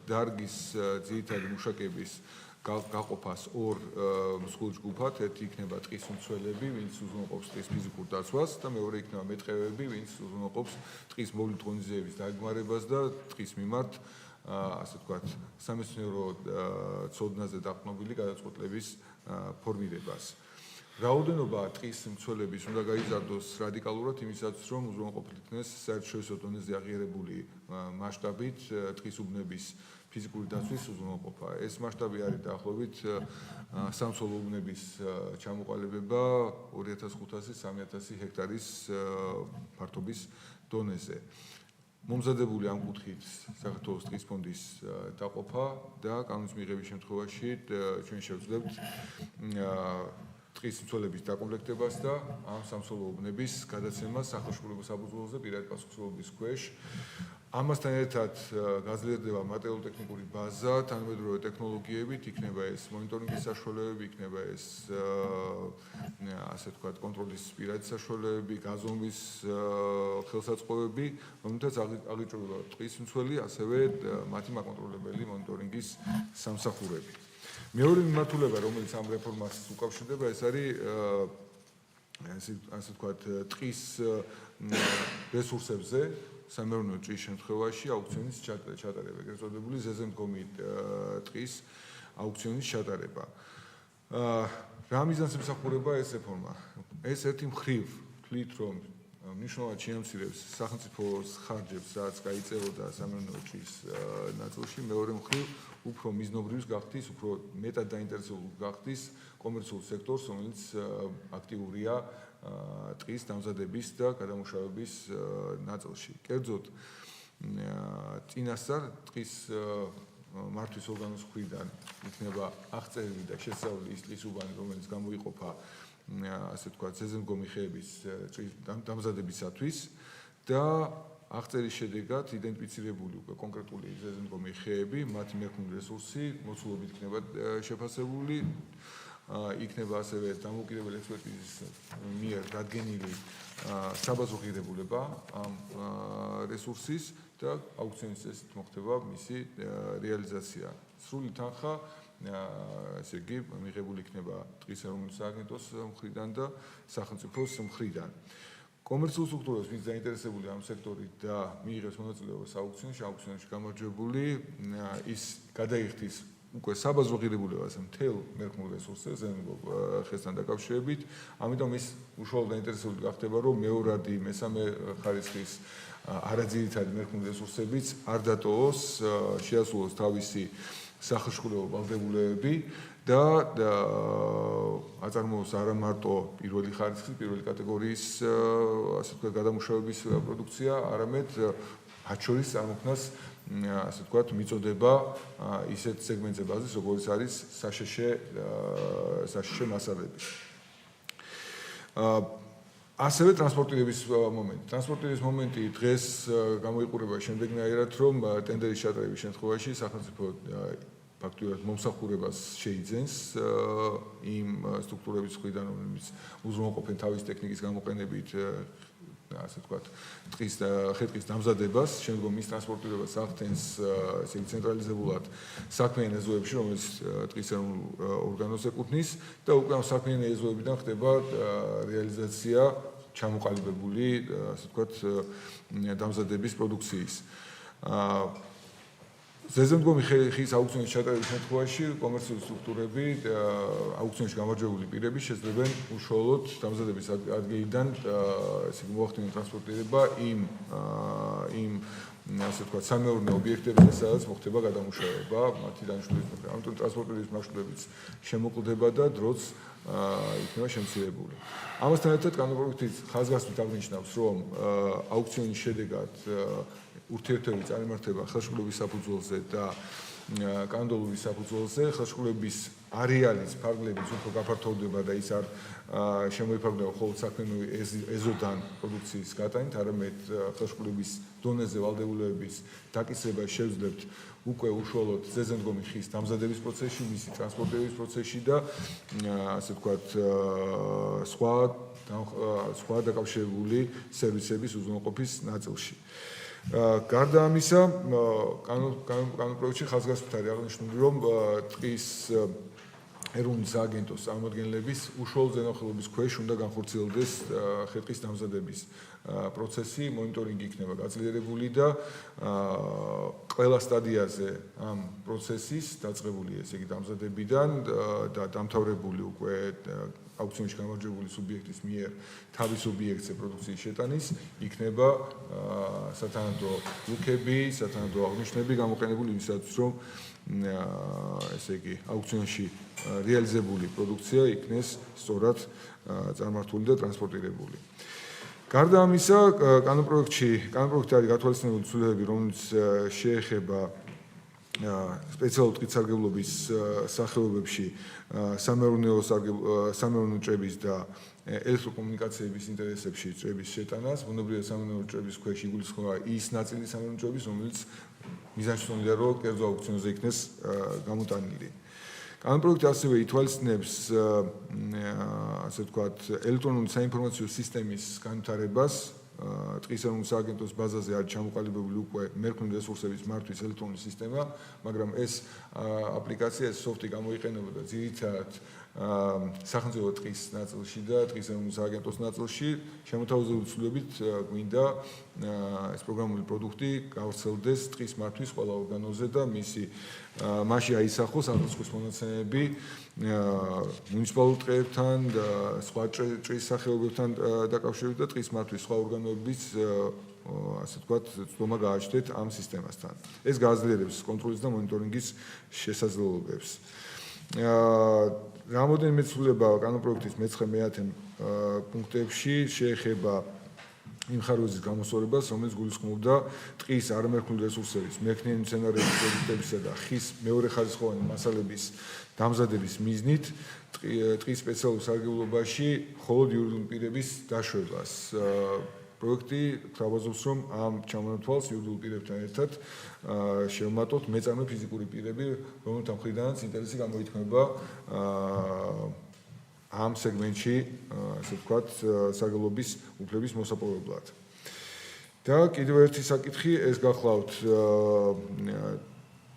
დარგის ძირითადი მუშაკების გაყოფას ორ მსხვილ ჯგუფად. ერთი იქნება ტყის უმცველები, ვინც უზრუნველყოფს ტყის ფიზიკურ დაცვას და მეორე იქნება მეტყევები, ვინც უზრუნველყოფს ტყის მოვლით ღონისძიების დაგეგმარებას და ტყის მიმართ ასე ვთქვათ, სამეცნიერო ცოდნაზე დაყრდნობილი გადაწყვეტილების ფორმირებას. რაოდენობა ტყის მცველების უნდა გაიზარდოს რადიკალურად იმისათვის, რომ უზრუნველყოფილ იქნეს საერთაშორისო დონეზე აღიარებული მასშტაბით ტყის უბნების ფიზიკური დაცვის უზრუნველყოფა. ეს მასშტაბი არის დაახლოებით სამსოლო უბნების ჩამოყალიბება 2500-3000 ჰექტარის ფართობის დონეზე. მომზადებული ამ კუთხით საქართველოს ტყის ფონდის დაყოფა და კანონის მიღების შემთხვევაში ჩვენ შევძლებთ ტყის მცველების დაკომპლექტებას და ამ სამსოლო უბნების გადაცემას სახელმწიფო საფუძველზე პირადი პასუხისმგებლობის ქვეშ. ამასთან ერთად გაძლიერდება მატერიალურ-ტექნიკური ბაზა, თანამედროვე ტექნოლოგიებით, იქნება ეს მონიტორინგის საშუალებები, იქნება ეს ასე ვთქვათ, კონტროლის პირადი საშუალებები, გაზომვის ხელსაწყოები, რომელთაც აღიჭრება ტყის მცველი, ასევე მათი მაკონტროლებელი მონიტორინგის სამსახურები. მეორე მიმართულება, რომელიც ამ რეფორმას უკავშირდება, ეს არის ასე ვთქვათ, ტყის რესურსებზე სამეურნეო ჭრის შემთხვევაში აუქციონის ჩატარება, ეგრეთ წოდებული ზეზემდგომი ტყის აუქციონის ჩატარება. რა მიზანს ემსახურება ეს რეფორმა? ეს ერთი მხრივ თვლით, რომ მნიშვნელოვნად შეამცირებს სახელმწიფოს ხარჯებს, რაც გაიწეოდა სამეურნეო ჭრის ნაწილში, მეორე მხრივ უფრო მიზნობრივს გახდის, უფრო მეტად დაინტერესებულ გახდის კომერციულ სექტორს, რომელიც აქტიურია ტყის დამზადების და გადამუშავების ნაწილში. კერძოდ, წინასწარ ტყის მართვის ორგანოს მხრიდან იქნება აღწერილი და შესწავლილი ის ტყის უბანი, რომელიც გამოიყოფა ასე ვთქვათ, ზეზემდგომი ხეების დამზადებისათვის და აღწერის შედეგად იდენტიფიცირებული უკვე კონკრეტული ზეზემდგომი ხეები, მათი მერქნული რესურსი მოცულობით იქნება შეფასებული, იქნება ასევე დამოუკიდებელი ექსპერტიზის მიერ დადგენილი საბაზრო ღირებულება ამ რესურსის და აუქციონის წესით მოხდება მისი რეალიზაცია. სრული თანხა ესე იგი მიღებული იქნება ტყის ეროვნული სააგენტოს მხრიდან და სახელმწიფოს მხრიდან. კომერციულ სტრუქტურებს, ვინც დაინტერესებული ამ სექტორით და მიიღებს მონაწილეობას აუქციონში გამარჯვებული, ის გადაიხდის უკვე საბაზრო ღირებულებას მთელ მერქნულ რესურსებს ხესთან დაკავშირებით, ამიტომ ის უშუალოდ დაინტერესებული გახდება, რომ მეორადი, მესამე ხარისხის არაძირითადი მერქნული რესურსებიც არ დატოვოს, შეასრულოს თავისი სახელშქულებო ვალდებულებები და აწარმოოს არა მარტო პირველი ხარისხის, პირველი კატეგორიის ასე ვთქვათ გადამუშავების პროდუქცია, არამედ მათ შორის წარმოქმნას ასე ვთქვათ მიწოდება ისეთ სეგმენტზე ბაზის, როგორც არის საშეშე მასალები. ასევე ტრანსპორტირების მომენტი. ტრანსპორტირების მომენტი დღეს გამოიყურება შემდეგნაირად, რომ ტენდერის ჩატარების შემთხვევაში სახელმწიფო ფაქტურად მომსახურებას შეიძენს იმ სტრუქტურების მხრიდან, რომლებიც უზრუნველყოფენ თავის ტექნიკის გამოყენებით ასე ვთქვათ, ხე-ტყის დამზადებას, შემდგომ მის ტრანსპორტირებას ახდენს ესე იგი ცენტრალიზებულად საქმიანი ეზოებში, რომელიც ტყის ეროვნულ ორგანოს ეკუთვნის და უკვე ამ საქმიანი ეზოებიდან ხდება რეალიზაცია ჩამოყალიბებული, ასე ვთქვათ, დამზადების პროდუქციის. ზეზემდგომი ხის აუქციონის ჩატარების შემთხვევაში კომერციული სტრუქტურები, აუქციონში გამარჯვებული პირები შეძლებენ უშუალოდ დამზადების ადგილიდან ესე იგი მოახდინონ ტრანსპორტირება იმ ასე ვთქვათ, სამეურნეო ობიექტებზე, სადაც მოხდება გადამუშავება მათი დანიშნულების მიხედვით. ამიტომ ტრანსპორტირების მარშრუტებიც შემოკლდება და დროც იქნება შემცირებული. ამასთან ერთად კანონპროექტის ხაზგასმით აღნიშნავს, რომ აუქციონის შედეგად ურთიერთობები წარიმართება ხელშეკრულების საფუძველზე და კანონმდებლობის საფუძველზე, ხელშეკრულების არეალის ფარგლების უფრო გაფართოვდება და ის არ შემოიფარგლება მხოლოდ საქმიანობრივ ეზოდან პროდუქციის გატანით, არამედ ხელშეკრულების დონეზე ვალდებულებების დაკისრება შევძლებთ უკვე უშუალოდ ზეზემდგომი ხის დამზადების პროცესში, მისი ტრანსპორტირების პროცესში და ასე ვთქვათ, სხვა დაკავშირებული სერვისების უზრუნველყოფის ნაწილში. გარდა ამისა, კანონპროექტში ხაზგასმით არის აღნიშნული, რომ ტყის ეროვნული სააგენტოს წარმომადგენლების უშუალო ზედამხედველობის ქვეშ უნდა განხორციელდეს ხე-ტყის დამზადების პროცესი, მონიტორინგი იქნება გაძლიერებული და ყველა სტადიაზე ამ პროცესის დაწყებული, ესე იგი დამზადებიდან და დამთავრებული უკვე აუქციონში გამარჯვებული სუბიექტის მიერ თავის ობიექტზე პროდუქციის შეტანის იქნება სათანადო ლუკები, სათანადო აღნიშვნები გამოყენებული იმისათვის, რომ ესე იგი აუქციონში რეალიზებული პროდუქცია იქნეს სწორად წარმართული და ტრანსპორტირებული. გარდა ამისა, კანონპროექტი არის გათვალისწინებული ცვლილებები, რომელიც შეეხება სპეციალურ ტყისარგებლობის სახეობებში სამეურნეო ჭრების და ელექტროკომუნიკაციების ინტერესებში ჭრების შეტანას, ბუნებრივი სამეურნეო ჭრების ქვეშ იგულისხმება ის ნაწილი სამეურნეო ჭრების, რომელიც მიზანშეწონილია, რომ კერძო აუქციონზე იქნეს გამოტანილი. კანონპროექტი ასევე ითვალისწინებს ასე ვთქვათ, ელექტრონული საინფორმაციო სისტემის განვითარებას, ტყის ეროვნული სააგენტოს ბაზაზე არის ჩამოყალიბებული უკვე მერქნული რესურსების მართვის ელექტრონული სისტემა, მაგრამ ეს აპლიკაცია, ეს სოფტი გამოიყენებოდა ძირითადად სახელმწიფო ტყის ნაწილში და ტყის ეროვნული სააგენტოს ნაწილში. შემოთავაზებული ცვლილებით გვინდა ეს პროგრამული პროდუქტი გავრცელდეს ტყის მართვის ყველა ორგანოზე და მასში აისახოს აღრიცხვის მონაცემები მუნიციპალურ ტყეებთან და სხვა ჭრის სახეობებთან დაკავშირებით და ტყის მართვის სხვა ორგანოების ასე ვთქვათ, ცდომა გააჩნდეთ ამ სისტემასთან. ეს გააძლიერებს კონტროლის და მონიტორინგის შესაძლებლობებს. რამოდენიმე ცვლილება კანონპროექტის მე-9 პუნქტებში შეეხება იმ ხარვეზის გამოსწორებას, რომელიც გულისხმობდა ტყის არამერქნული რესურსების, მექნიანი მცენარეების პროდუქტებისა და ხის მეორეხარისხოვანი მასალების დამზადების მიზნით ტყის სპეციალურ სარგებლობაში მხოლოდ იურიდიული პირების დაშვებას. პროექტი გვთავაზობს, რომ ამ ჩამონათვალს იურიდიულ პირებთან ერთად შევმატოთ მეწარმე ფიზიკური პირები, რომელთა მხრიდანაც ინტერესი გამოითქმება ამ სეგმენტში, ასე ვთქვათ, სარგებლობის უფლების მოსაპოვებლად. და კიდევ ერთი საკითხი, ეს გახლავთ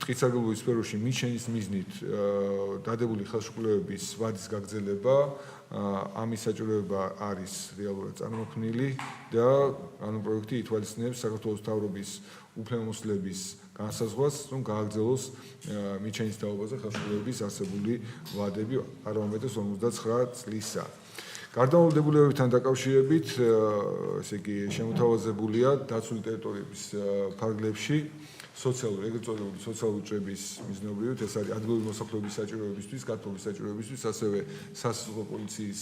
ტყის სარგებლობის სფეროში მიჩენის მიზნით დადებული ხელშეკრულებების ვადის გაგრძელება, ამის საჭიროება არის რეალურად წარმოქმნილი და კანონპროექტი ითვალისწინებს საქართველოს მთავრობის უფლებამოსილების განსაზღვრას, რომ გააგრძელოს მიჩენის თაობაზე ხელშეკრულების არსებული ვადები არა უმეტეს 59 წლისა. გარდამოვიდებულებებთან დაკავშირებით, ესე იგი, შემოთავაზებულია დაცული ტერიტორიების ფარგლებში ეგრეთ წოდებული სოციალური ჭრების მიზნობრივად, ეს არის ადგილობრივი მოსახლეობის საჭიროებისთვის, გათბობის საჭიროებისთვის, ასევე სასაზღვრო პოლიციის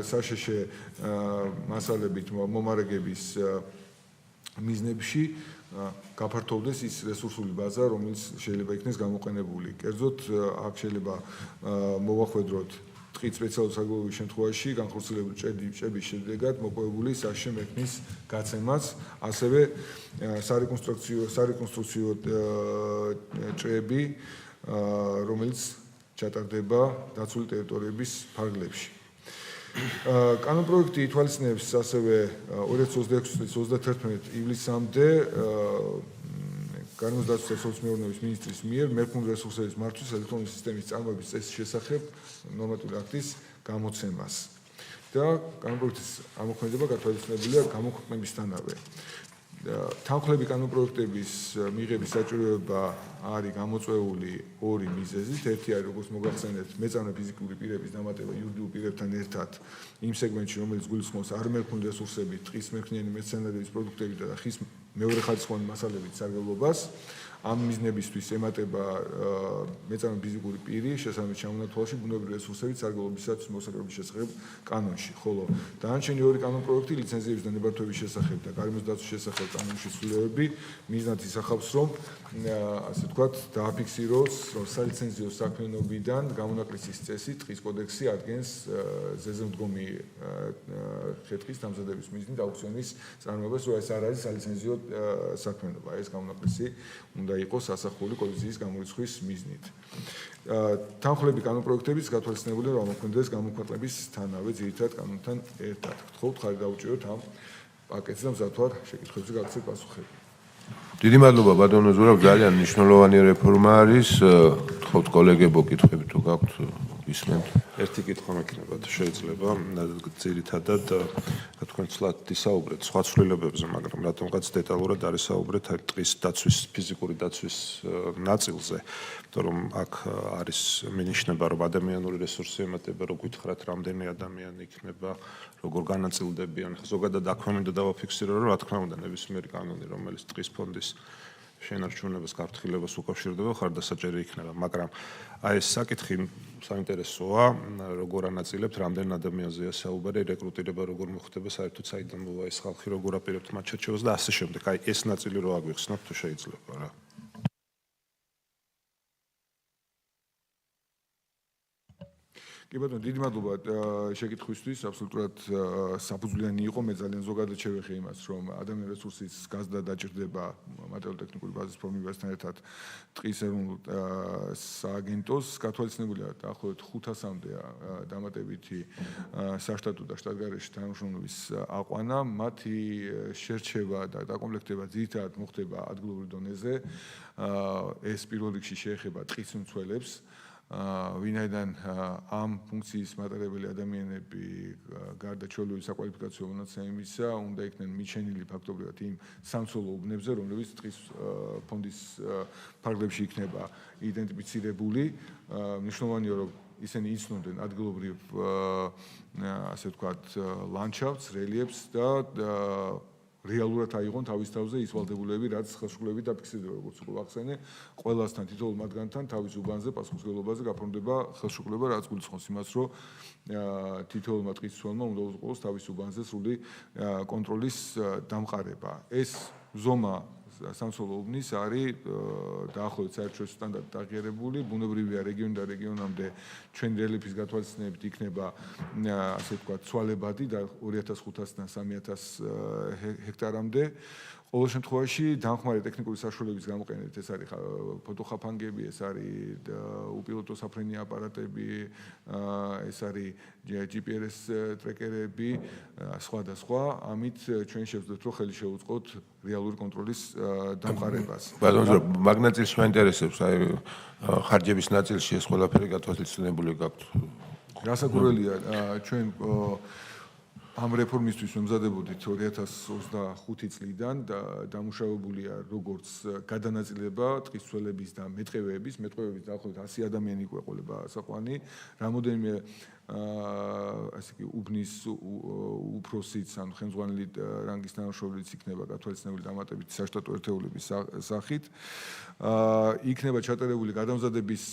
საშეშე მასალებით მომარაგების მიზნებში გაფართოვდეს ის რესურსული ბაზა, რომელიც შეიძლება იქნეს გამოყენებული. კერძოდ, აქ შეიძლება მოვახვედროთ ტყით სპეციალურ სარგებლობის შემთხვევაში განხორციელებული ჭრების შედეგად მოპოვებული საშიში მექნის გაცემაც, ასევე სარეკონსტრუქციო ჭრები, რომელიც ჩატარდება დაცული ტერიტორიების ფარგლებში. კანონპროექტი ითვალისწინებს ასევე 2026 წლის 31 ივლისამდე გარემოს დაცვის და სოციალურობის მინისტრის მიერ მექნური რესურსების მართვის ელექტრონული სისტემის წარმოების წესის შესახებ ნორმატიული აქტის გამოცემას. და კანონპროექტის ამოქმედება გათვალისწინებულია გამოქვეყნებისთანავე. თანხლები კანონპროექტების მიღების საჭიროება არის გამოწვეული ორი მიზეზით. ერთი არის, როგორც მოგახსენეთ, მეწამე ფიზიკური პირების დამატება იურიდიულ პირებთან ერთად იმ სეგმენტში, რომელიც გულისხმობს არამერქნული რესურსებით, ტყის მექნიანი მეცენარეების პროდუქტებით და ხის მეორეხარისხოვანი მასალებით სარგებლობას. ამ მიზნებისთვის ემატება მეწამე ფიზიკური პირი შესაბამის ჩამონათვალში ბუნებრივი რესურსებით სარგებლობისათვის მოსაკრების შესახებ კანონში, ხოლო დანარჩენი ორი კანონპროექტი ლიცენზიების და ნებართვების შესახებ და გარემოს დაცვის შესახებ კანონში ცვლილებები მიზნად ისახავს, რომ ასე ვთქვათ, დააფიქსიროს, რომ სალიცენზიო საქმიანობიდან გამონაკლისის წესი ტყის კოდექსი ადგენს ზეზემდგომი ხე-ტყის დამზადების მიზნით აუქციონის წარმოებას, რომ ეს არ არის სალიცენზიო საქმიანობა, ეს გამონაკლისი უნდა იყოს ასახული კოდექსის გამორიცხვის მიზნით. თანხლები კანონპროექტების გათვალისწინებულია, რომ ამოქმედდეს გამოქვეყნებისთანავე ძირითად კანონთან ერთად. გთხოვთ ხარი დაუჭიროთ ამ პაკეტზე და მზად ვარ შეკითხვებზე გაგცეთ პასუხები. დიდი მადლობა ბატონო ზურაბ, ძალიან მნიშვნელოვანი რეფორმა არის. გთხოვთ კოლეგებო, კითხვები თუ გაქვთ, ისმენთ. ერთი კითხვა მექნება თუ შეიძლება, ძირითადად თქვენ ცლად ისაუბრეთ სხვა ცვლილებებზე, მაგრამ რატომღაც დეტალურად არ ისაუბრეთ ტყის დაცვის, ფიზიკური დაცვის ნაწილზე, იმიტომ რომ აქ არის მინიშნება, რომ ადამიანური რესურსი ემატება, რო გითხრათ, რამდენი ადამიანი იქნება, როგორ განაწილდებიან. ზოგადად აქ მინდა დავაფიქსირო, რომ რა თქმა უნდა, ნებისმიერი კანონი, რომელიც ტყის ფონდის შენარჩუნებას, გაფრთხილებას უკავშირდება, ხარდასაჭერი იქნება, მაგრამ აი ეს საკითხი საინტერესოა, როგორ ანაწილებთ, რამდენ ადამიანზეა საუბარი, რეკრუტირება როგორ მოხდება, საერთოდ საიდან მოვა ეს ხალხი, როგორ აპირებთ მათ ჩარჩევას და ასე შემდეგ. აი ეს ნაწილი რო აგვიხსნათ, თუ შეიძლება რა. კი ბატონო, დიდი მადლობა შეკითხვისთვის, აბსოლუტურად საფუძვლიანი იყო, მე ძალიან ზოგადად შევეხე იმას, რომ ადამიანური რესურსის გაზრდა დაჭირდება მატერიალურ-ტექნიკური ბაზის ფორმირებასთან ერთად ტყის ეროვნულ სააგენტოს, გათვალისწინებულია დაახლოებით 500-მდე დამატებითი საშტატო და შტატგარეშე თანამშრომლების აყვანა, მათი შერჩევა და დაკომპლექტება ძირითადად მოხდება ადგილობრივ დონეზე. ეს პირველ რიგში შეეხება ტყის მცველებს, ვინაიდან ამ ფუნქციის მატარებელი ადამიანები გარდა ჩვეულებრივი საკვალიფიკაციო მონაცემისა უნდა იქნენ მიჩენილი ფაქტობრივად იმ სამცველო უბნებზე, რომლებიც ტყის ფონდის ფარგლებში იქნება იდენტიფიცირებული. მნიშვნელოვანია, რომ ისინი იცნობდნენ ადგილობრივ ასე ვთქვათ ლანდშაფტს, რელიეფს და რეალურად აიღონ თავის თავზე ის ვალდებულები, რაც ხელშეკრულებით დაფიქსირდება, როგორც უკვე ახსენე, ყველასთან თითოეულ მათგანთან თავის უბანზე პასუხისმგებლობაზე გაფორმდება ხელშეკრულება, რაც გულისხმობს იმას, რომ თითოეულმა ტყისცვალმა უნდა უყუროს თავის უბანზე სრული კონტროლის დამყარება. ეს ზომა სამსხვილო უბნის არის დაახლოებით საერთაშორისო სტანდარტით აღიარებული, ბუნებრივია რეგიონიდან რეგიონამდე ჩვენი რელიეფის გათვალისწინებით იქნება ასე ვთქვათ ცვალებადი და 2500-დან 3000 ჰექტარამდე. ყოველ შემთხვევაში დამხმარე ტექნიკური საშუალებების გამოყენებით ეს არის ფოტოხაფანგები, ეს არის უპილოტო საფრენი აპარატები, ეს არის GPS ტრეკერები, სხვა და სხვა. ამით ჩვენ შევძლებთ, რომ ხელი შევუწყოთ რეალური კონტროლის დამყარებას. ბატონო, მაგ ნაწილს მაინტერესებს, აი ხარჯების ნაწილში ეს ყველაფერი გათვალისწინებული გაქვთ. რასაკვირველია, ჩვენ ამ რეფორმისთვის მომზადებოდით 2025 წლიდან და დამუშავებულია როგორც გადანაწილება ტყისცველების და მეტყევეების დაახლოებით 100 ადამიანი იყვეყოლება საყვანი, რამოდენიმე ასე კი უბნის უფროსიც ან ხელმძღვანელი რანგის თანამშრომლიც იქნება გათვალისწინებული დამატებით საშტატო ერთეულების სახით. იქნება ჩატარებული გადამზადების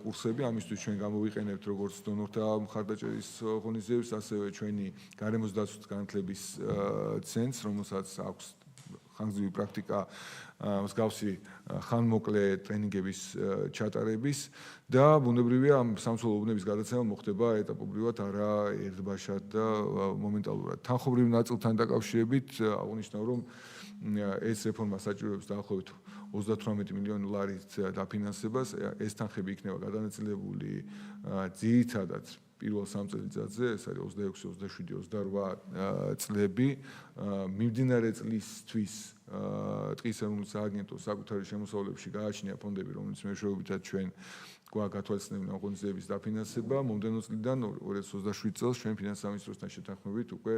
კურსები, ამისთვის ჩვენ გამოვიყენებთ როგორც დონორთა მხარდაჭერის ღონისძიებებს, ასევე ჩვენი გარემოს დაცვის განათლების ცენტრს, რომელსაც აქვს ხანგრძლივი პრაქტიკა მსგავსი ხანმოკლე ტრენინგების ჩატარების და ბუნებრივია ამ სამსხვილო უბნების გადაცემა მოხდება ეტაპობრივად, არა ერთბაშად და მომენტალურად. თანხმობრივ ნაწილთან დაკავშირებით აღნიშნავ, რომ ეს რეფორმა საჭიროებს დაახლოებით 38 მილიონი ლარით დაფინანსებას. ეს თანხები იქნება გადანაწილებული ძირითადად პირველ 3 წელიწადზე, ეს არის 26, 27, 28 წლები. მიმდინარე წლისთვის ტყის ეროვნული სააგენტოს საკუთარი შემოსავლებში გააჩნია ფონდები, რომელიც მეშვეობითაც ჩვენ გვაგათვალისწინებენ ღონისძიების დაფინანსება. მომდევნო წლიდან 2027 წელს ჩვენ ფინანსის სამინისტროსთან შეთანხმებით უკვე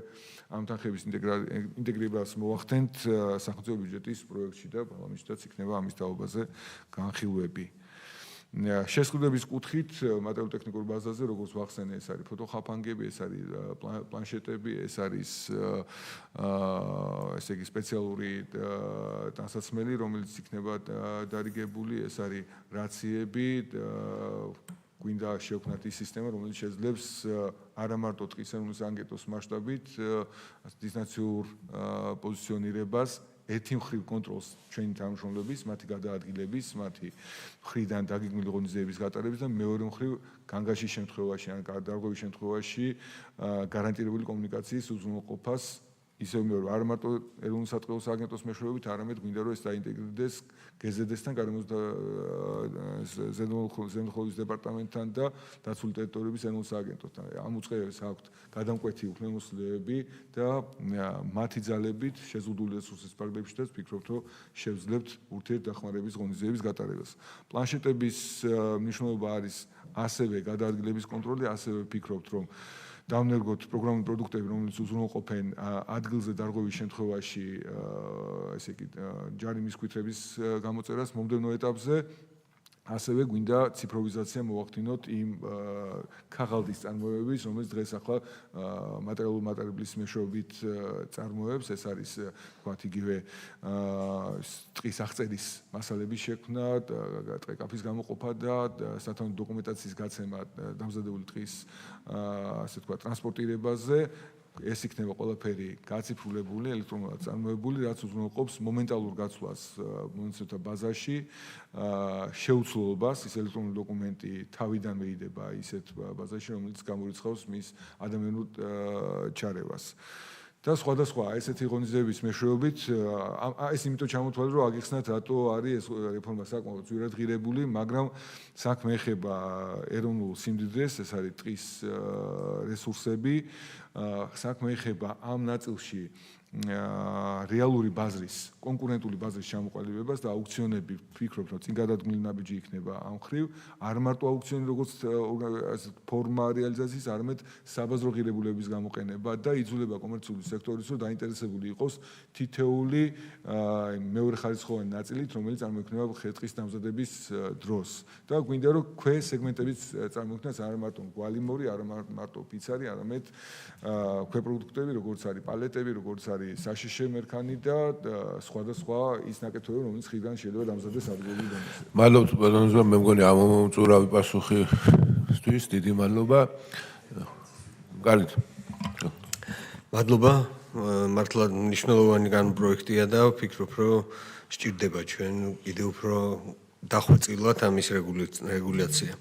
ამ თანხების ინტეგრირებას მოვახდენთ სახელმწიფო ბიუჯეტის პროექტში და პარლამენტშიც იქნება ამის თაობაზე განხილვები. შესყიდვების კუთხით მატერიალურ-ტექნიკურ ბაზაზე, როგორც ვახსენე, ეს არის ფოტოხაფანგები, ეს არის პლანშეტები, ეს არის ესე იგი სპეციალური ტანსაცმელი, რომელიც იქნება დარიგებული, ეს არის რაციები, გვინდა შევქმნათ ის სისტემა, რომელიც შეძლებს არა მარტო ტყის ეროვნული სააგენტოს მასშტაბით დისტანციურ პოზიციონირებას, ერთი მხრივ კონტროლს ჩვენი თანამშრომლების, მათი გადაადგილების, მათი მხრიდან დაგეგმილი ღონისძიების გატარების და მეორე მხრივ განგაშის შემთხვევაში ან დარღვევის შემთხვევაში გარანტირებული კომუნიკაციის უზრუნველყოფას ისევ მეორე არ მარტო ეროვნული სატყეო სააგენტოს მეშვეობით, არამედ გვინდა რომ ეს დაინტეგრდეს გზდ-დან, გარემოს ზემოხეობის დეპარტამენტთან და დაცული ტერიტორიების ეროვნულ სააგენტოსთან. ამ უწყებებს აქვთ გადამკვეთი უფლებამოსილებლები და მათი ძალებით შეზღუდული რესურსის პარკლებში ვფიქრობთ, რომ შევძლებთ ურთიერთდახმარების ღონისძიების გატარებას. პლანშეტების მნიშვნელობა არის ასევე გადაადგილების კონტროლი, ასევე ვფიქრობთ, რომ დავნერგოთ პროგრამული პროდუქტები, რომელიც უზრუნველყოფენ ადგილზე დარღვევის შემთხვევაში, ესე იგი, ჯარიმის კვითრების გამოწერას მომდევნო ეტაპზე. ასევე გვინდა ციფროვიზაცია მოვახდინოთ იმ ქაღალდის წარმოებების, რომელიც დღეს ახლა მატერიალების მეშვეობით წარმოებს, ეს არის თქვათ იგივე ტყის აღწერის მასალების შექმნა, ტრეკაფის გამოყოფა და სათანადო დოკუმენტაციის გაცემა დამზადებული ტყის ასე თქვათ ტრანსპორტირებაზე. ეს იქნება ყველაფერი გაციფრულებული, ელექტრონულად წარმოებული, რაც უზრუნველყოფს მომენტალურ გაცვლას მონაცემთა ბაზაში, შეუცვლელობას, ის ელექტრონული დოკუმენტი თავიდან მეიდება ისეთ ბაზაში, რომელიც გამორიცხავს მის ადამიანურ ჩარევას. და სხვადასხვა ესეთი ღონისძიების მეშვეობით, ეს იმიტომ ჩამოთვალე, რომ აგიხსნათ, რატო არის ეს რეფორმა საკმაოდ ძვირადღირებული, მაგრამ საქმე ეხება ეროვნულ სიმდიდრეს, ეს არის ტყის რესურსები, საქმე ეხება ამ ნაწილში რეალური ბაზრის, კონკურენტული ბაზრის ჩამოყალიბებას და აუქციონები ვფიქრობ, რომ წინ გადადგმული ნაბიჯი იქნება ამ ხრივ, არ მარტო აუქციონი როგორც ფორმა რეალიზაციის, არამედ საბაზრო ღირებულების გამოყენება და იძულება კომერციული სექტორის, რომ დაინტერესებული იყოს თითეული მეორეხარისხოვანი ნაწილით, რომელიც წარმოიქმნება ხე-ტყის დამზადების დროს. და გვინდა რომ ქვე სეგმენტებიც წარმოიქმნას არა მარტო გვალიმორი, არა მარტო ფიცარი, არამედ ქვე პროდუქტები, როგორც არის პალეტები, როგორც არის საშიში მერქანი და სხვადასხვა ის ნაკეთობები, რომელიც ხიდან შეიძლება დამზადდეს ადგილობრივ დონეზე. მადლობთ ბატონო, მე მგონი ამომწურავი პასუხისთვის დიდი მადლობა. კარგით. მადლობა. მართლა მნიშვნელოვანი განპროექტია და ვფიქრობ, რომ სჭირდება ჩვენ კიდევ უფრო დახვეწილად ამის რეგულაცია.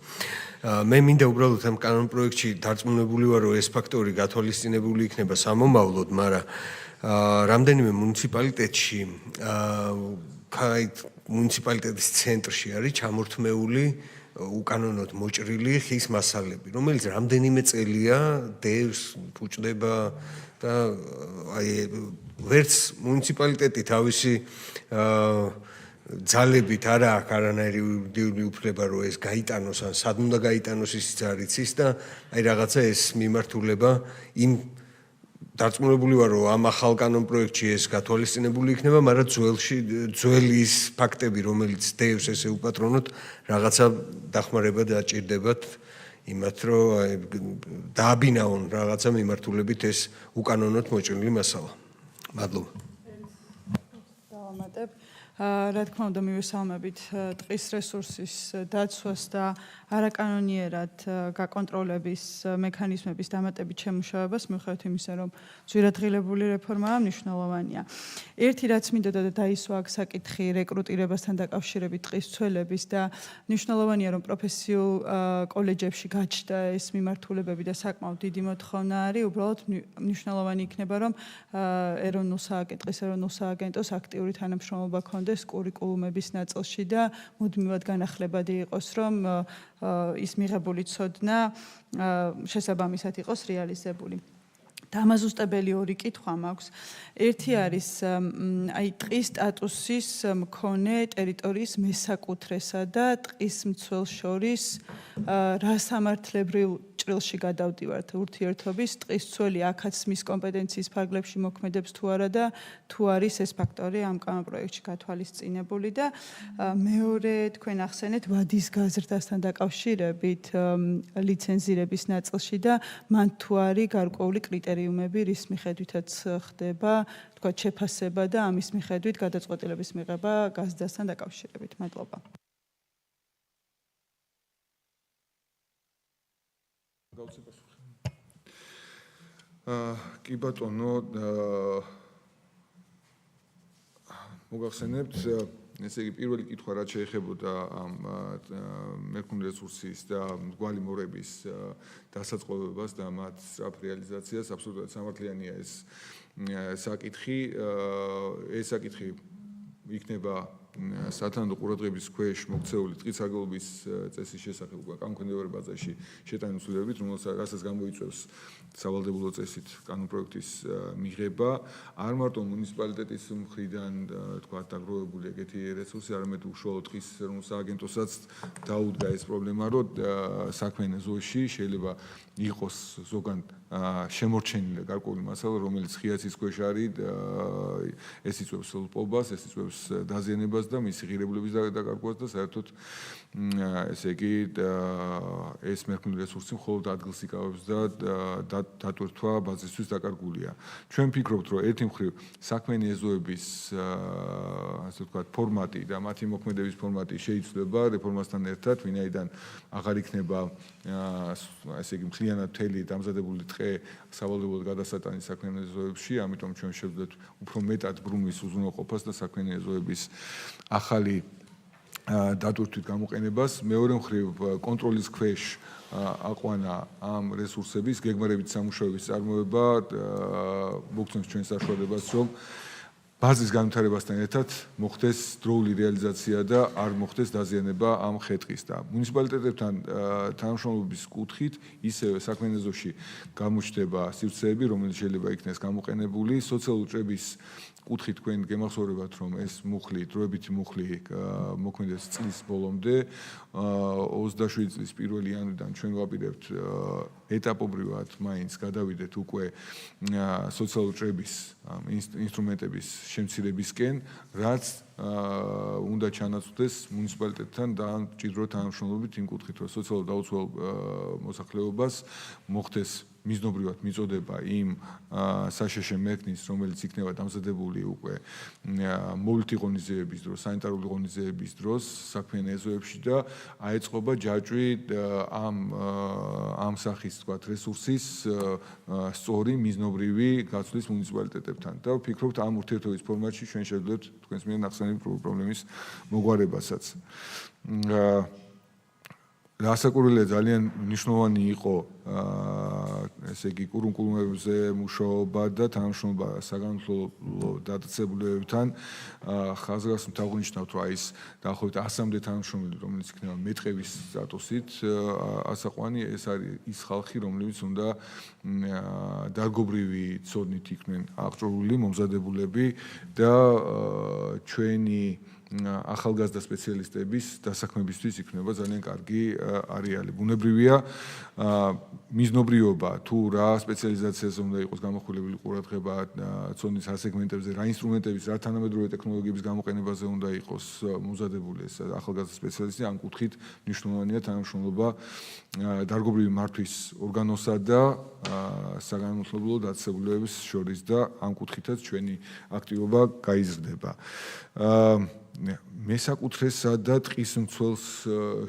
მე მინდა უბრალოდ ამ კანონპროექტში დარწმუნებული ვარ, რომ ეს ფაქტორი გათვალისწინებული იქნება სამომავლოდ, მაგრამ რამდენიმე მუნიციპალიტეტში მუნიციპალიტეტის ცენტრში არის ჩამორთმეული უკანონოდ მოჭრილი ხის მასალები, რომელიც რამდენიმე წელია დევს, ფუჭდება და აი ვერც მუნიციპალიტეტი თავისი ძალებით არა აქვს არანაირი იურიდიული უფლება, რომ ეს გაიტანოს ან სად უნდა გაიტანოს ისიც არ იცის და აი რაღაცა ეს მიმართულება იმ დარწმუნებული ვარ, რომ ამ ახალ კანონპროექტში ეს გათვალისწინებული იქნება, მაგრამ ძველი ის ფაქტები, რომელიც დევს ესე უპატრონოთ, რაღაცა დახმარება დაჭირდებათ იმათ, რომ დააბინაონ რაღაცა მიმართულებით ეს უკანონოდ მოჭრილი მასალა. მადლობა. დავამატებ. რა თქმა უნდა, მივესალმებით ტყის რესურსის დაცვას და არაკანონიერად გაკონტროლების მექანიზმების დამატებით შემუშავებას, მიუხედავად იმისა, რომ ძვირადღირებული რეფორმაა მნიშვნელოვანია. ერთი რაც მინდოდა და დაისვა აქ საკითხი რეკრუტირებასთან დაკავშირებით ტყის მცველების და მნიშვნელოვანია, რომ პროფესიულ კოლეჯებში გაჩნდა ეს მიმართულებები და საკმაოდ დიდი მოთხოვნა არის, უბრალოდ მნიშვნელოვანი იქნება, რომ ტყის ეროვნულ სააგენტოს აქტიური თანამშრომლობა ქონდეს კურიკულუმების ნაწილში და მუდმივად განახლებადი იყოს, რომ ის მიღებული ცოდნა შესაბამისად იყოს რეალიზებული. დამაზუსტებელი ორი კითხვა მაქვს. ერთი არის აი ტყის სტატუსის მქონე ტერიტორიის მესაკუთრესა და ტყის მცველს შორის რა სამართლებრივ ჭრილში გადავდივართ ურთიერთობის ტყის მცველი აქაც მის კომპეტენციის ფარგლებში მოქმედებს თუ არა და თუ არის ეს ფაქტორი ამ კანონპროექტში გათვალისწინებული და მეორე თქვენ ახსენეთ ვადის გაზრდასთან დაკავშირებით ლიცენზირების ნაწილში და მან თუ არის გარკვეული კრიტერიუმები რის მიხედვითაც ხდება თქვა შეფასება და ამის მიხედვით გადაწყვეტილების მიღება გაზრდასთან დაკავშირებით. მადლობა. კი ბატონო, მოგახსენებთ, ესე იგი პირველი კითხვა რაც შეეხებოდა ამ მერქნული რესურსის და მრგვალი მორების დასაწყობებას და მათ სწრაფ რეალიზაციას, აბსოლუტურად სამართლიანია ეს საკითხი. ეს საკითხი იქნება სათანადო ყურადღების ქვეშ მოქცეული ტყის საგალობის წესის შესახებ კანონქვემდებარე ბაზაში შეტანილი ცვლილებებით, რასაც გამოიწვევს სავალდებულო წესით კანონპროექტის მიღება. არ მარტო მუნიციპალიტეტის მხრიდან თქვა დაგროვებული ეგეთი რესურსი, არამედ უშუალოდ ტყის ეროვნულ სააგენტოსაც დაუდგა ეს პრობლემა, რომ საქმიან ზოლში შეიძლება იყოს ზოგან შემორჩენილი გარკვეული მასალა, რომელიც ხიაცის ქვეშ არის, ეს იწვევს ლპობას, ეს იწვევს დაზიანებას და მისი ღირებულების დაკარგვას და საერთოდ ესე იგი ეს მერქნული რესურსი მხოლოდ ადგილს იკავებს და დატვირთვა ბაზისთვის დაკარგულია. ჩვენ ვფიქრობთ, რომ ერთი მხრივ საქმიანი ეზოების ასე ვთქვათ ფორმატი და მათი მოქმედების ფორმატი შეიცვლება რეფორმასთან ერთად, ვინაიდან აღარ იქნება ესე იგი მთლიანად მთელი დამზადებული ტყე სავალდებულოდ გადასატანის საქმიანი ეზოებში, ამიტომ ჩვენ შევძლებთ უფრო მეტად ბრუნვის უზრუნველყოფას და საქმიანი ეზოების ახალი დატვირთვით გამოყენებას. მეორე მხრივ კონტროლის ქვეშ აყვანა ამ რესურსების გეგმარებით სამუშაოების წარმოება მოგცემს ჩვენ საშუალებას, რომ ბაზის განვითარებასთან ერთად მოხდეს დროული რეალიზაცია და არ მოხდეს დაზიანება ამ ხე-ტყის და მუნიციპალიტეტებთან თანამშრომლობის კუთხით ისევე საქმიან ეზოში გამოჩნდება სივრცეები, რომელიც შეიძლება იქნეს გამოყენებული სოციალური ჭრების კუთხით თქვენ გემახსოვრებათ რომ ეს მუხლი, დროებითი მუხლი მოქმედებს წლის ბოლომდე 27 წლის 1 იანვრიდან ჩვენ ვაპირებთ ეტაპობრივად მაინც გადავიდეთ უკვე სოციალური ჭრების ინსტრუმენტების შემცირებისკენ, რაც უნდა ჩანაცვლდეს მუნიციპალიტეტთან და მჭიდრო თანამშრომლობით იმ კუთხით, რომ სოციალურ დაუცველ მოსახლეობას მოხდეს მიზნობრივად მიწოდება იმ საშეშე მექნის, რომელიც იქნება დამზადებული უკვე მოვლითი ღონისძიების დროს, სანიტარული ღონისძიების დროს საქმიან ეზოებში და აეწყობა ჯაჭვი ამ სახის თქვათ რესურსის სწორი მიზნობრივი გაცვლის მუნიციპალიტეტებთან და ვფიქრობთ ამ ურთიერთობის ფორმატში ჩვენ შევძლებთ თქვენს მიერ ნახსენები პრობლემის მოგვარებასაც. რასაკვირველია ძალიან მნიშვნელოვანი იყო ესე იგი კურუმკულუმებზე მუშაობა და თანამშრომლობა საგანმანათლებლო დაწესებულებებთან ხაზგასმით აღვნიშნავთ რომ ის დაახლოებით 100-მდე თანამშრომელი რომელიც იქნება მეტყევის სტატუსით ასაყვანი ეს არის ის ხალხი რომლებიც უნდა დარგობრივი ცოდნით იქნენ აღჭურვილი მომზადებულები და ჩვენი ახალგაზრდა სპეციალისტების დასაქმებისთვის იქნება ძალიან კარგი არეალი. ბუნებრივია მიზნობრიობა თუ რა სპეციალიზაციაზე უნდა იყოს გამოხვილებული ყურადღება ცოდნის ასეგმენტებზე, რა ინსტრუმენტების, რა თანამედროვე ტექნოლოგიების გამოყენებაზე უნდა იყოს მომზადებული ეს ახალგაზრდა სპეციალისტი, ამ კუთხით მნიშვნელოვანია თანამშრომლობა დარგობრივი მართვის ორგანოსა და საგანმანათლებლო დაწესებულებების შორის და ამ კუთხითაც ჩვენი აქტივობა გაიზრდება. მესაკუთრესა და ტყის მცველს